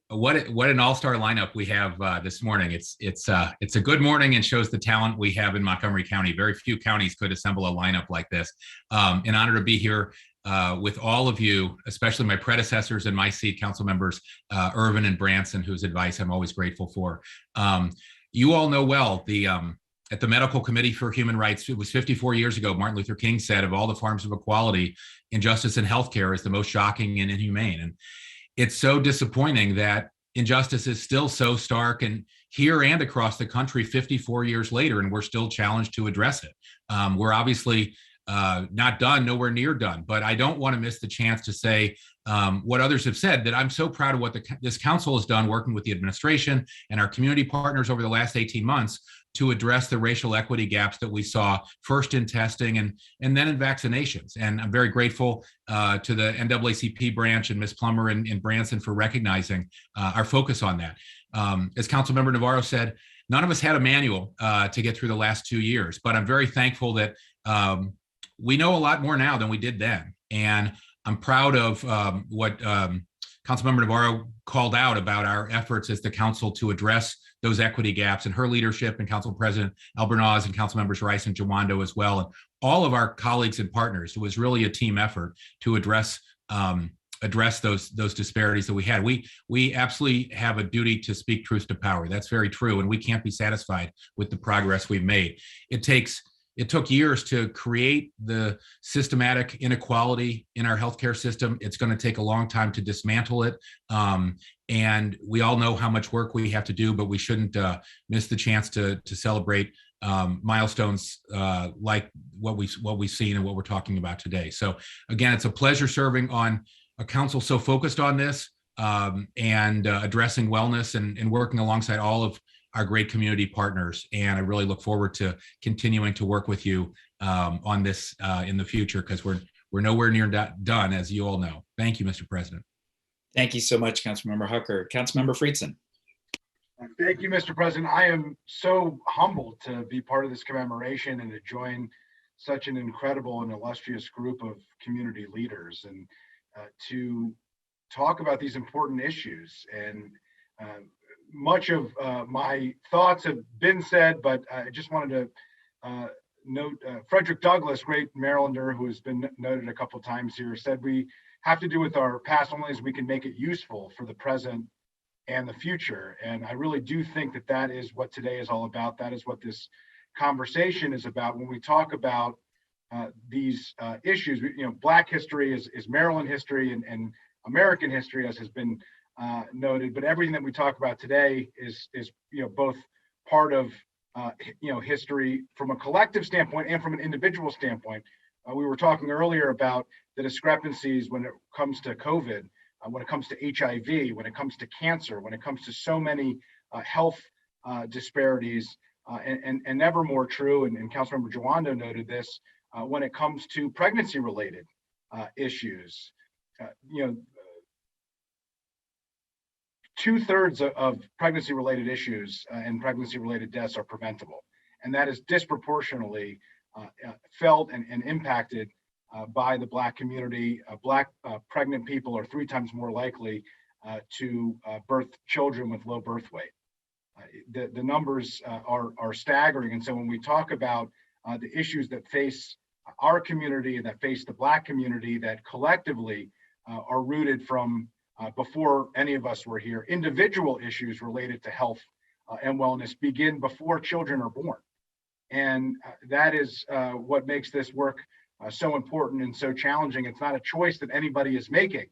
What an all-star lineup we have this morning. It's a good morning and shows the talent we have in Montgomery County. Very few counties could assemble a lineup like this. An honor to be here with all of you, especially my predecessors in my seat, council members Irvin and Branson, whose advice I'm always grateful for. You all know well at the Medical Committee for Human Rights, it was 54 years ago, Martin Luther King said, of all the forms of equality, injustice in healthcare is the most shocking and inhumane. And it's so disappointing that injustice is still so stark and here and across the country 54 years later, and we're still challenged to address it. We're obviously not done, nowhere near done, but I don't want to miss the chance to say what others have said, that I'm so proud of what this council has done working with the administration and our community partners over the last 18 months to address the racial equity gaps that we saw first in testing and then in vaccinations. And I'm very grateful to the NAACP branch and Ms. Plummer and Branson for recognizing our focus on that. As Councilmember Navarro said, none of us had a manual to get through the last 2 years, but I'm very thankful that we know a lot more now than we did then. And I'm proud of what Councilmember Navarro called out about our efforts as the council to address those equity gaps, and her leadership, and Council President Albornoz and Council Members Rice and Jawando as well, and all of our colleagues and partners. It was really a team effort to address those disparities that we had. We absolutely have a duty to speak truth to power. That's very true, and we can't be satisfied with the progress we've made. It took years to create the systematic inequality in our healthcare system. It's going to take a long time to dismantle it. And we all know how much work we have to do, but we shouldn't miss the chance to celebrate milestones like what we've seen and what we're talking about today. So again, it's a pleasure serving on a council so focused on this and addressing wellness and working alongside all of our great community partners. And I really look forward to continuing to work with you on this in the future, because we're nowhere near done, as you all know. Thank you, Mr. President. Thank you so much, Councilmember Hucker. Councilmember Friedson. Thank you, Mr. President. I am so humbled to be part of this commemoration and to join such an incredible and illustrious group of community leaders and to talk about these important issues. And much of my thoughts have been said, but I just wanted to note Frederick Douglass, great Marylander who has been noted a couple of times here, said we have to do with our past only as we can make it useful for the present and the future. And I really do think that that is what today is all about. That is what this conversation is about. When we talk about these issues, Black history is Maryland history and American history, as has been noted, but everything that we talk about today is both part of history from a collective standpoint and from an individual standpoint. We were talking earlier about the discrepancies when it comes to COVID, when it comes to HIV, when it comes to cancer, when it comes to so many health disparities, and never more true, and Councilmember Jawando noted this, when it comes to pregnancy-related issues. 2/3 of pregnancy-related issues and pregnancy-related deaths are preventable. And that is disproportionately felt and impacted by the Black community. Black pregnant people are 3 times more likely to birth children with low birth weight. The numbers are staggering. And so when we talk about the issues that face our community and that face the Black community that collectively are rooted from before any of us were here, individual issues related to health and wellness begin before children are born. And that is what makes this work so important and so challenging. It's not a choice that anybody is making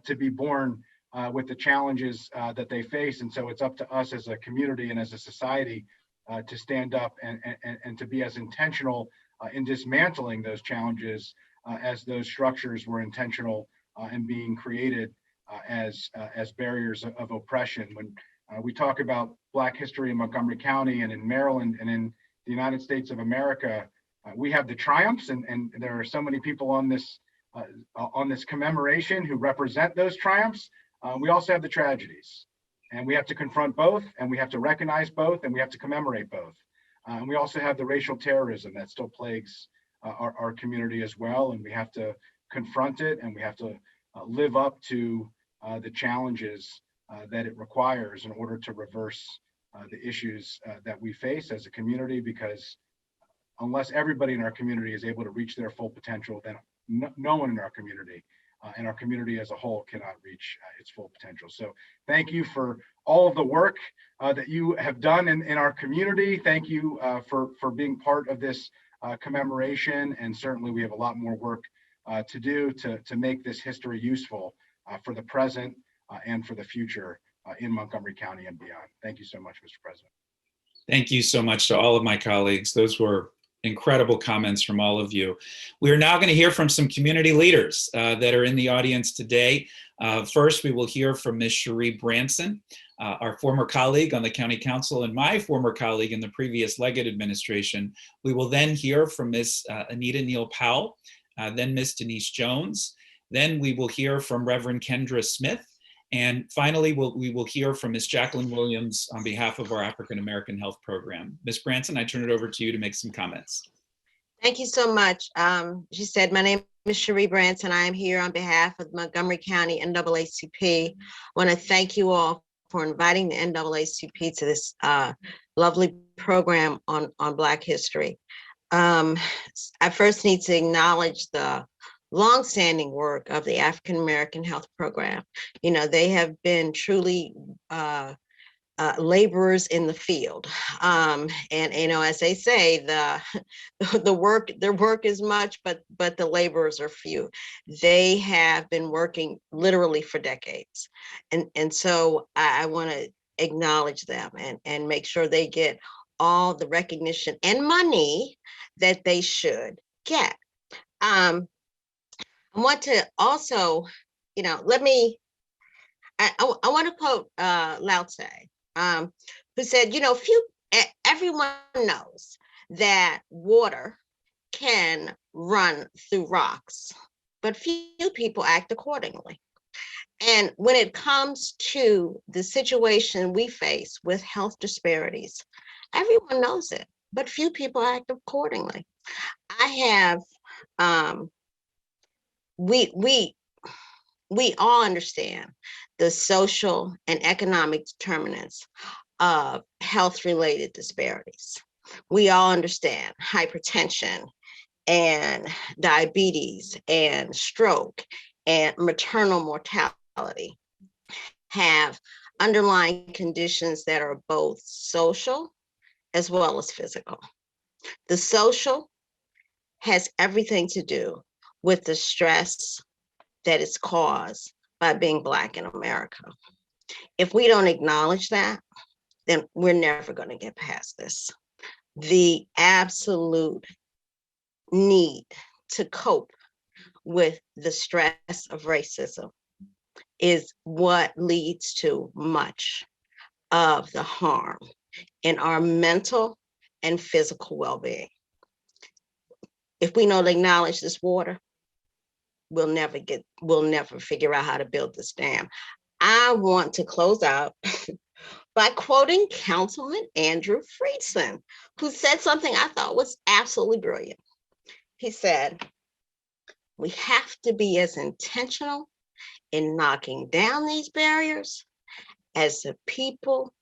to be born with the challenges that they face. And so it's up to us as a community and as a society to stand up and to be as intentional in dismantling those challenges as those structures were intentional in being created as barriers of oppression. When we talk about Black history in Montgomery County and in Maryland and in the United States of America, we have the triumphs, and there are so many people on this commemoration who represent those triumphs. We also have the tragedies, and we have to confront both, and we have to recognize both, and we have to commemorate both. And we also have the racial terrorism that still plagues our community as well, and we have to confront it, and we have to live up to the challenges that it requires in order to reverse the issues that we face as a community, because unless everybody in our community is able to reach their full potential, then no one in our community and our community as a whole cannot reach its full potential. So thank you for all of the work that you have done in our community. Thank you for being part of this commemoration. And certainly we have a lot more work to do to make this history useful for the present and for the future in Montgomery County and beyond. Thank you so much, Mr. President. Thank you so much to all of my colleagues. Those were incredible comments from all of you. We are now going to hear from some community leaders that are in the audience today. First, we will hear from Ms. Cherie Branson, our former colleague on the County Council and my former colleague in the previous Leggett administration. We will then hear from Ms. Anita Neal Powell, then Ms. Denise Jones. Then we will hear from Reverend Kendra Smith. And finally, we will hear from Ms. Jacqueline Williams on behalf of our African American Health Program. Ms. Branson, I turn it over to you to make some comments. Thank you so much. She said, my name is Cherie Branson. I am here on behalf of Montgomery County NAACP. I want to thank you all for inviting the NAACP to this lovely program on Black history. I first need to acknowledge the longstanding work of the African American Health Program. You know, they have been truly laborers in the field. And you know, as they say, their work is much, but the laborers are few. They have been working literally for decades. And so I want to acknowledge them and make sure they get all the recognition and money that they should get. I want to also, you know, I want to quote Lao Tse, who said, you know, everyone knows that water can run through rocks, but few people act accordingly. And when it comes to the situation we face with health disparities, everyone knows it, but few people act accordingly. I have, we all understand the social and economic determinants of health-related disparities. We all understand hypertension and diabetes and stroke and maternal mortality have underlying conditions that are both social as well as physical. The social has everything to do with the stress that is caused by being Black in America. If we don't acknowledge that, then we're never going to get past this. The absolute need to cope with the stress of racism is what leads to much of the harm in our mental and physical well-being. If we don't acknowledge this water, we'll never figure out how to build this dam. I want to close out by quoting Councilman Andrew Friedson, who said something I thought was absolutely brilliant. He said, we have to be as intentional in knocking down these barriers as the people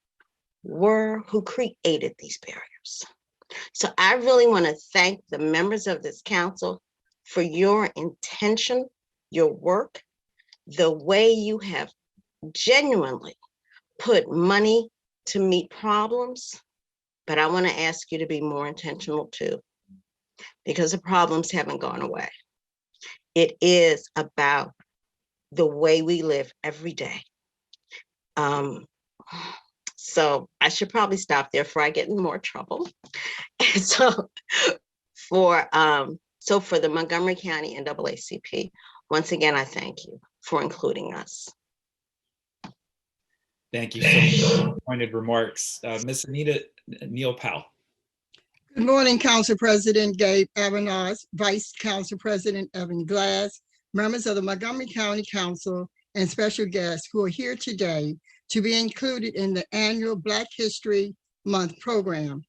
were who created these barriers. So I really want to thank the members of this council for your intention, your work, the way you have genuinely put money to meet problems. But I want to ask you to be more intentional too, because the problems haven't gone away. It is about the way we live every day. So I should probably stop there before I get in more trouble. And so for the Montgomery County NAACP, once again, I thank you for including us. Thank you so much for pointed remarks. Ms. Anita Neal Powell. Good morning, Council President Gabe Avanos, Vice Council President Evan Glass, members of the Montgomery County Council, and special guests who are here today to be included in the annual Black History Month program,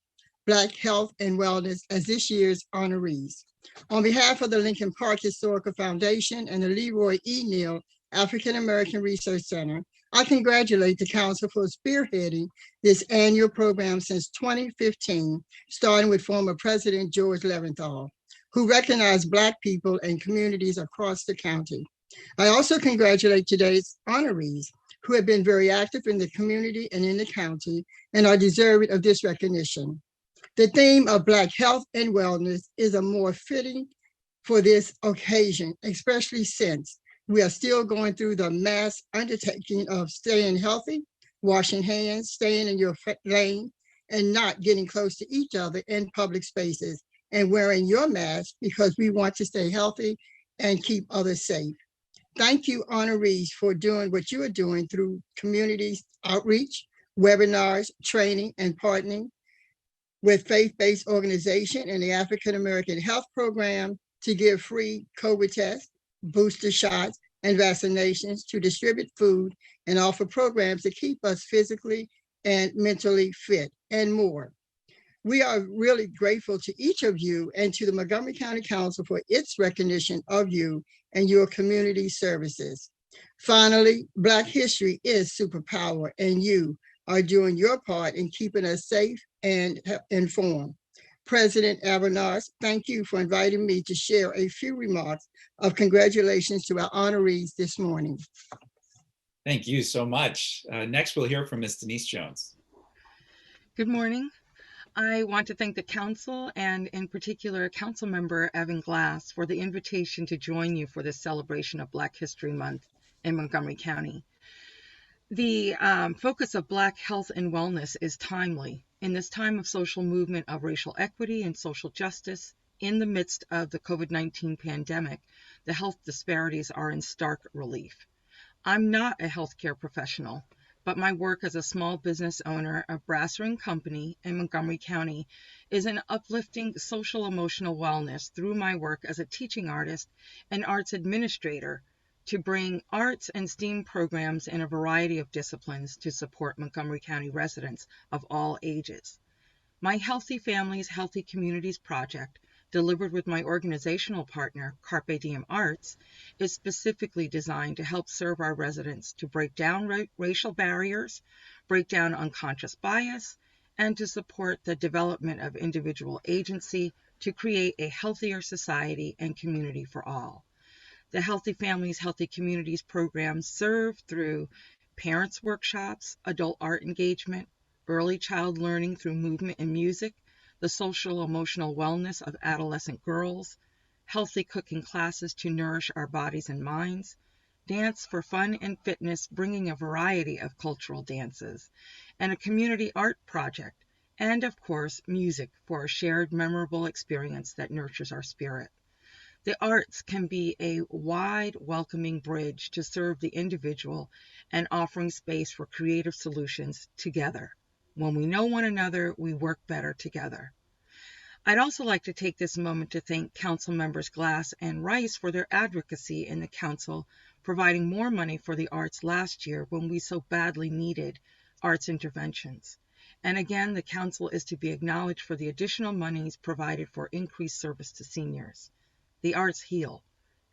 Black Health and Wellness, as this year's honorees. On behalf of the Lincoln Park Historical Foundation and the Leroy E. Neal African American Research Center, I congratulate the council for spearheading this annual program since 2015, starting with former President George Leventhal, who recognized Black people and communities across the county. I also congratulate today's honorees, who have been very active in the community and in the county and are deserving of this recognition. The theme of Black health and wellness is a more fitting for this occasion, especially since we are still going through the mass undertaking of staying healthy, washing hands, staying in your lane, and not getting close to each other in public spaces, and wearing your mask because we want to stay healthy and keep others safe. Thank you, honorees, for doing what you are doing through community outreach, webinars, training, and partnering with faith-based organization and the African American Health Program to give free COVID tests, booster shots, and vaccinations, to distribute food and offer programs to keep us physically and mentally fit, and more. We are really grateful to each of you and to the Montgomery County Council for its recognition of you and your community services. Finally, Black history is superpower, and you are doing your part in keeping us safe and informed. President Avanos, thank you for inviting me to share a few remarks of congratulations to our honorees this morning. Thank you so much. Next, we'll hear from Ms. Denise Jones. Good morning. I want to thank the council and in particular council member Evan Glass for the invitation to join you for this celebration of Black History Month in Montgomery County. The focus of Black health and wellness is timely in this time of social movement of racial equity and social justice. In the midst of the COVID-19 pandemic, the health disparities are in stark relief. I'm not a healthcare professional, but my work as a small business owner of Brasser & Company in Montgomery County is an uplifting social emotional wellness through my work as a teaching artist and arts administrator to bring arts and STEAM programs in a variety of disciplines to support Montgomery County residents of all ages. My Healthy Families, Healthy Communities project, delivered with my organizational partner, Carpe Diem Arts, is specifically designed to help serve our residents to break down racial barriers, break down unconscious bias, and to support the development of individual agency to create a healthier society and community for all. The Healthy Families, Healthy Communities programs serve through parents' workshops, adult art engagement, early child learning through movement and music, the social emotional wellness of adolescent girls, healthy cooking classes to nourish our bodies and minds, dance for fun and fitness, bringing a variety of cultural dances, and a community art project, and of course, music for a shared memorable experience that nurtures our spirit. The arts can be a wide, welcoming bridge to serve the individual and offering space for creative solutions together. When we know one another, we work better together. I'd also like to take this moment to thank Council Members Glass and Rice for their advocacy in the Council, providing more money for the arts last year when we so badly needed arts interventions. And again, the Council is to be acknowledged for the additional monies provided for increased service to seniors. The arts heal,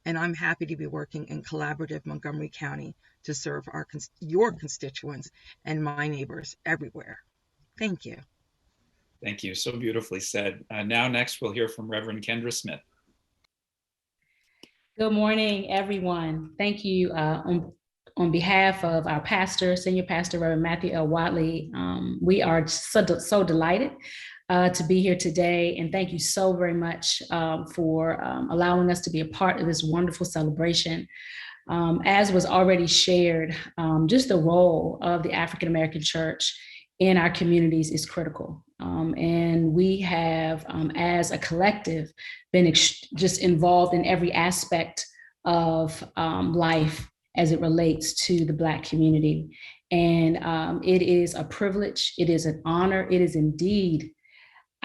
and I'm happy to be working in collaborative Montgomery County to serve your constituents and my neighbors everywhere. Thank you. Thank you. So beautifully said. Now, next, we'll hear from Reverend Kendra Smith. Good morning, everyone. Thank you on behalf of our pastor, Senior Pastor Reverend Matthew L. Watley. We are so delighted to be here today, and thank you so very much for allowing us to be a part of this wonderful celebration. As was already shared, just the role of the African American Church in our communities is critical. And we have, as a collective, been just involved in every aspect of life as it relates to the Black community. And it is a privilege, it is an honor, it is indeed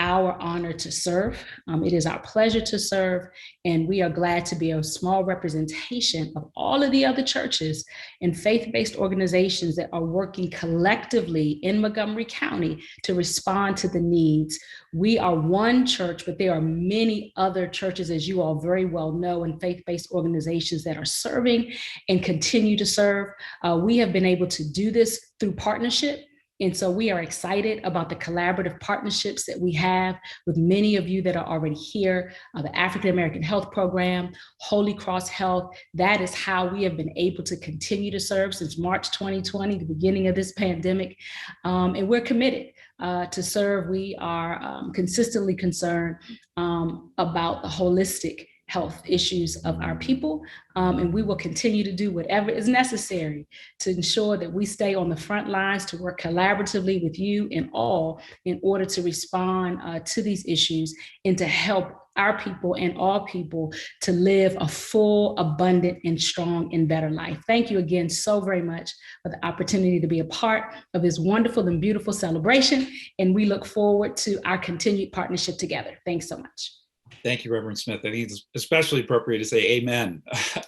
our honor to serve. It is our pleasure to serve, and we are glad to be a small representation of all of the other churches and faith-based organizations that are working collectively in Montgomery County to respond to the needs. We are one church, but there are many other churches, as you all very well know, and faith-based organizations that are serving and continue to serve. We have been able to do this through partnership. And so we are excited about the collaborative partnerships that we have with many of you that are already here, the African American Health Program, Holy Cross Health. That is how we have been able to continue to serve since March 2020, the beginning of this pandemic. And we're committed to serve. We are consistently concerned about the holistic health issues of our people. And we will continue to do whatever is necessary to ensure that we stay on the front lines to work collaboratively with you and all in order to respond to these issues and to help our people and all people to live a full, abundant, and strong and better life. Thank you again so very much for the opportunity to be a part of this wonderful and beautiful celebration. And we look forward to our continued partnership together. Thanks so much. Thank you, Reverend Smith. I think it's especially appropriate to say amen.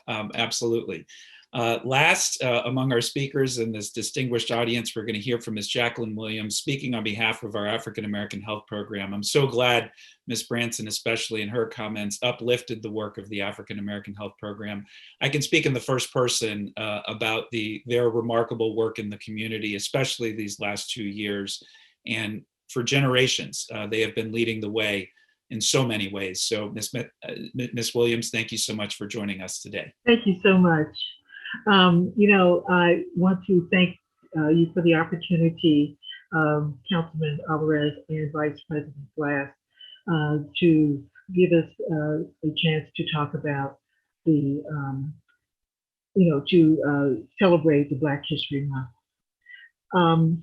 Absolutely. Last, among our speakers in this distinguished audience, we're going to hear from Ms. Jacqueline Williams speaking on behalf of our African American Health Program. I'm so glad Ms. Branson, especially in her comments, uplifted the work of the African American Health Program. I can speak in the first person about their remarkable work in the community, especially these last 2 years. And for generations, they have been leading the way in so many ways. So Ms. Williams, thank you so much for joining us today. Thank you so much. I want to thank you for the opportunity, Councilman Alvarez and Vice President Glass, to give us a chance to talk about the, to celebrate the Black History Month.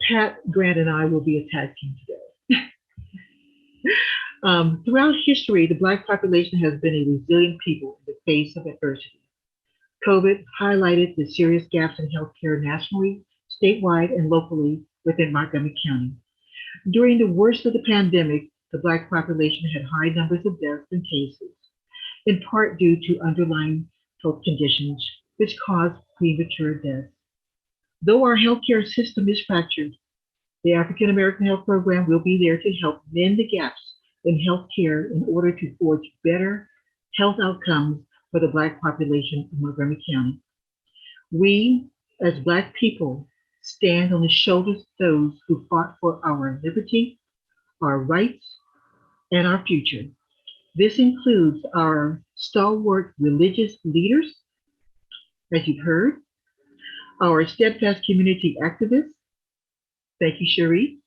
Pat, Grant, and I will be a tag team today. Throughout history, the Black population has been a resilient people in the face of adversity. COVID highlighted the serious gaps in healthcare nationally, statewide, and locally within Montgomery County. During the worst of the pandemic, the Black population had high numbers of deaths and cases, in part due to underlying health conditions which caused premature deaths. Though our healthcare system is fractured, the African American Health Program will be there to help mend the gaps in healthcare in order to forge better health outcomes for the Black population of Montgomery County. We, as Black people, stand on the shoulders of those who fought for our liberty, our rights, and our future. This includes our stalwart religious leaders, as you've heard, our steadfast community activists, thank you, Cherie,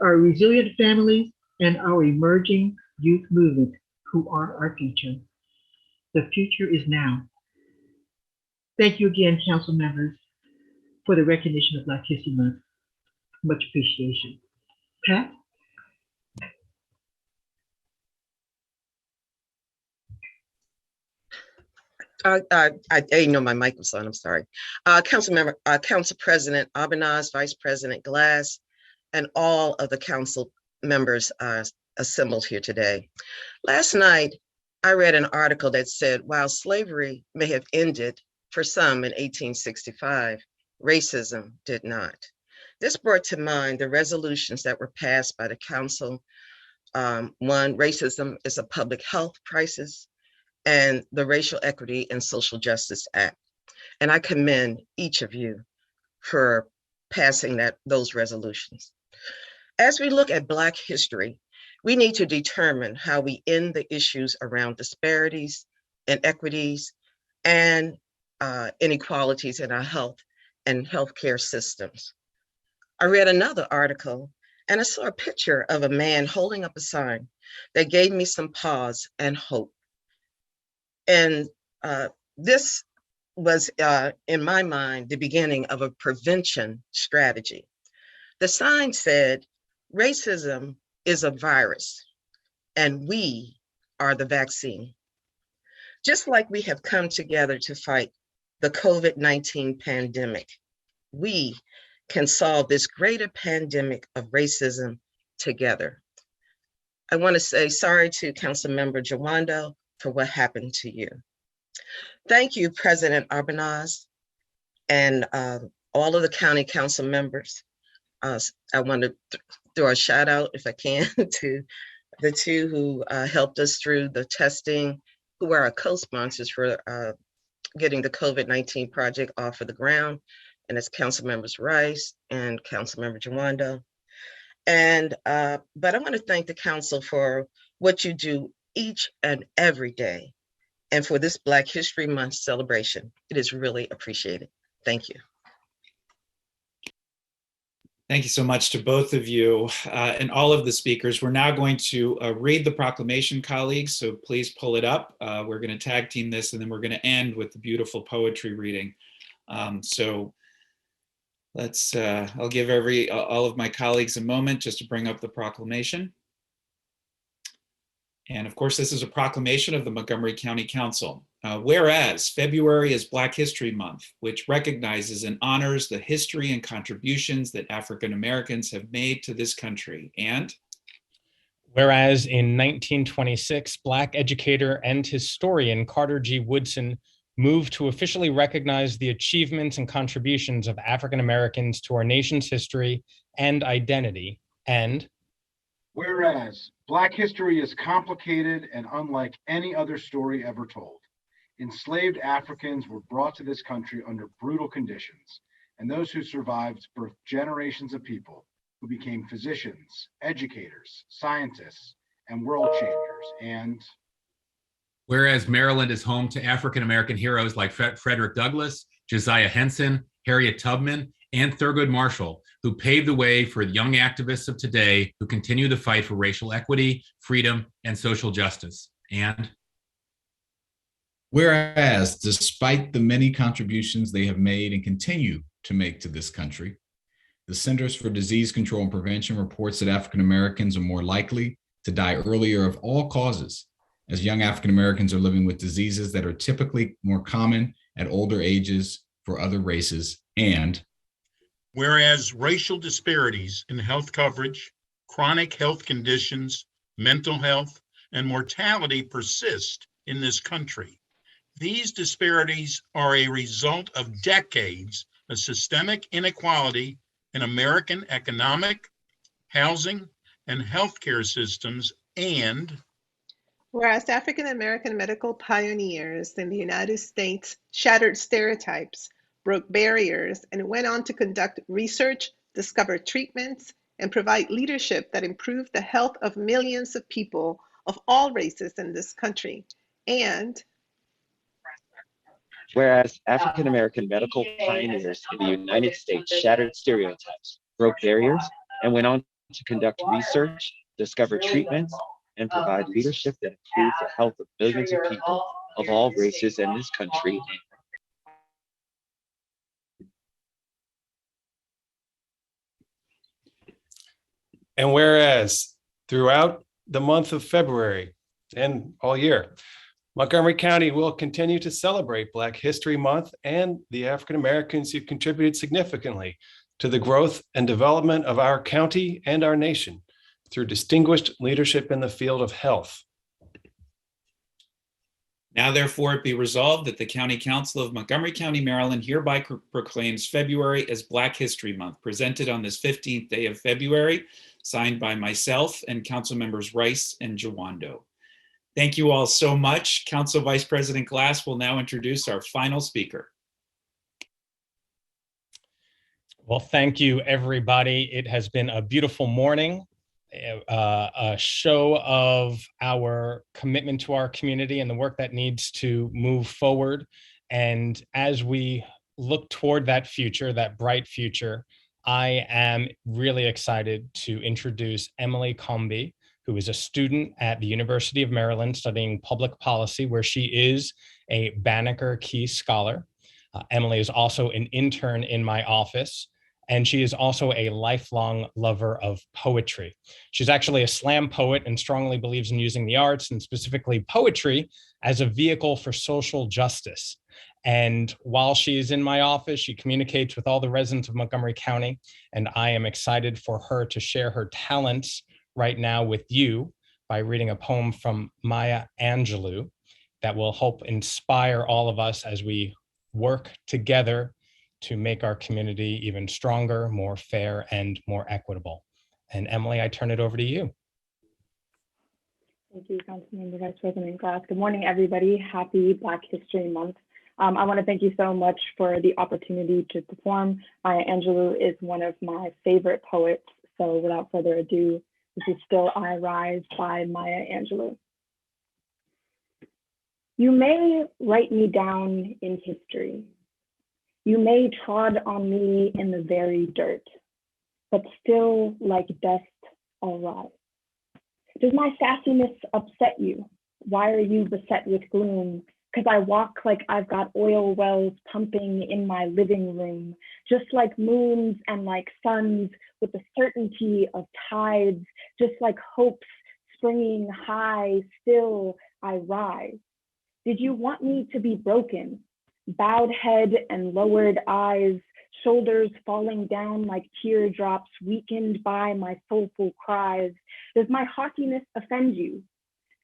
our resilient families, and our emerging youth movement, who are our future. The future is now. Thank you again, council members, for the recognition of Black History Month. Much appreciation. Pat? I didn't know my mic was on, I'm sorry. Council President Abanaz, Vice President Glass, and all of the council members assembled here today. Last night, I read an article that said, while slavery may have ended for some in 1865, racism did not. This brought to mind the resolutions that were passed by the council. One, racism is a public health crisis, and the Racial Equity and Social Justice Act. And I commend each of you for passing those resolutions. As we look at Black history, we need to determine how we end the issues around disparities, inequities, and inequalities in our health and healthcare systems. I read another article and I saw a picture of a man holding up a sign that gave me some pause and hope. And this was, in my mind, the beginning of a prevention strategy. The sign said, racism is a virus and we are the vaccine. Just like we have come together to fight the COVID-19 pandemic, we can solve this greater pandemic of racism together. I want to say sorry to Councilmember Jawando for what happened to you. Thank you, President Arbanaz, and all of the county council members. I want to throw a shout out, if I can, to the two who helped us through the testing, who are our co-sponsors for getting the COVID-19 project off of the ground, and it's Council Members Rice and Councilmember Jawando. And but I want to thank the council for what you do each and every day, and for this Black History Month celebration. It is really appreciated. Thank you. Thank you so much to both of you and all of the speakers. We're now going to read the proclamation, colleagues, so please pull it up. We're going to tag team this, and then we're going to end with the beautiful poetry reading. So let's, I'll give all of my colleagues a moment just to bring up the proclamation. And of course, this is a proclamation of the Montgomery County Council. Whereas February is Black History Month, which recognizes and honors the history and contributions that African Americans have made to this country. And whereas in 1926, Black educator and historian Carter G. Woodson moved to officially recognize the achievements and contributions of African Americans to our nation's history and identity. And whereas Black history is complicated and unlike any other story ever told. Enslaved Africans were brought to this country under brutal conditions, and those who survived birthed generations of people who became physicians, educators, scientists, and world changers. And whereas Maryland is home to African American heroes like Frederick Douglass, Josiah Henson, Harriet Tubman, and Thurgood Marshall, who paved the way for young activists of today who continue the fight for racial equity, freedom, and social justice. And whereas, despite the many contributions they have made and continue to make to this country, the Centers for Disease Control and Prevention reports that African Americans are more likely to die earlier of all causes, as young African Americans are living with diseases that are typically more common at older ages for other races. And whereas racial disparities in health coverage, chronic health conditions, mental health, and mortality persist in this country. These disparities are a result of decades of systemic inequality in American economic, housing, and healthcare systems. And whereas African American medical pioneers in the United States shattered stereotypes, broke barriers, and went on to conduct research, discover treatments, and provide leadership that improved the health of millions of people of all races in this country. And whereas African American medical pioneers in the United States shattered stereotypes, broke barriers, and went on to conduct research, discover treatments, and provide leadership that improved the health of millions of people of all races in this country. And whereas throughout the month of February and all year, Montgomery County will continue to celebrate Black History Month and the African Americans who contributed significantly to the growth and development of our county and our nation. through distinguished leadership in the field of health. Now therefore it be resolved that the County Council of Montgomery County, Maryland hereby proclaims February as Black History Month, presented on this 15th day of February, signed by myself and Council Members Rice and Jawando. Thank you all so much. Council Vice President Glass will now introduce our final speaker. Well, thank you, everybody. It has been a beautiful morning, a show of our commitment to our community and the work that needs to move forward. And as we look toward that future, that bright future, I am really excited to introduce Emily Comby, who is a student at the University of Maryland studying public policy, where she is a Banneker Key Scholar. Emily is also an intern in my office, and she is also a lifelong lover of poetry. She's actually a slam poet and strongly believes in using the arts, and specifically poetry, as a vehicle for social justice. And while she is in my office, she communicates with all the residents of Montgomery County, and I am excited for her to share her talents right now with you by reading a poem from Maya Angelou that will help inspire all of us as we work together to make our community even stronger, more fair, and more equitable. And Emily, I turn it over to you. Thank you, Councilmember Vice President Glass. Good morning, everybody. Happy Black History Month. I want to thank you so much for the opportunity to perform. Maya Angelou is one of my favorite poets. So without further ado, this is Still I Rise by Maya Angelou. You may write me down in history. You may trod on me in the very dirt, but still like dust I'll rise. Does my sassiness upset you? Why are you beset with gloom? Because I walk like I've got oil wells pumping in my living room, just like moons and like suns with the certainty of tides, just like hopes springing high, still I rise. Did you want me to be broken? Bowed head and lowered eyes, shoulders falling down like teardrops, weakened by my soulful cries. Does my haughtiness offend you?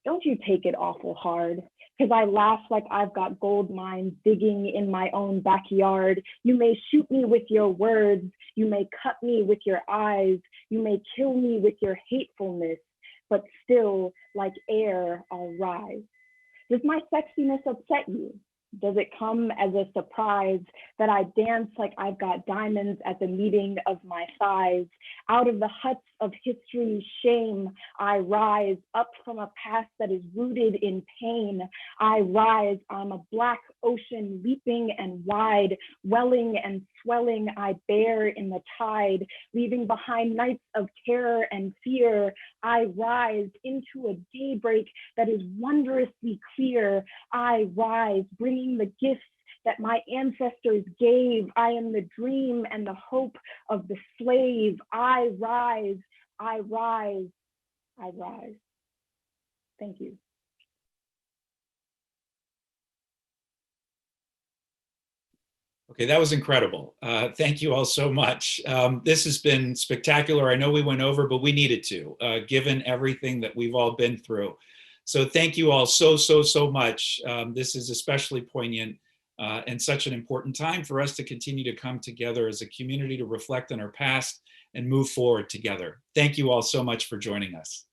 Don't you take it awful hard, because I laugh like I've got gold mines digging in my own backyard. You may shoot me with your words, you may cut me with your eyes, you may kill me with your hatefulness, but still, like air, I'll rise. Does my sexiness upset you? Does it come as a surprise that I dance like I've got diamonds at the meeting of my thighs? Out of the huts of history's shame, I rise up from a past that is rooted in pain. I rise, I'm a black ocean leaping and wide, welling and swelling, I bear in the tide, leaving behind nights of terror and fear. I rise into a daybreak that is wondrously clear. I rise, bringing the gifts that my ancestors gave. I am the dream and the hope of the slave. I rise, I rise, I rise. Thank you. Okay, that was incredible. Thank you all so much. This has been spectacular. I know we went over, but we needed to, given everything that we've all been through. So thank you all so much. This is especially poignant and such an important time for us to continue to come together as a community to reflect on our past and move forward together. Thank you all so much for joining us.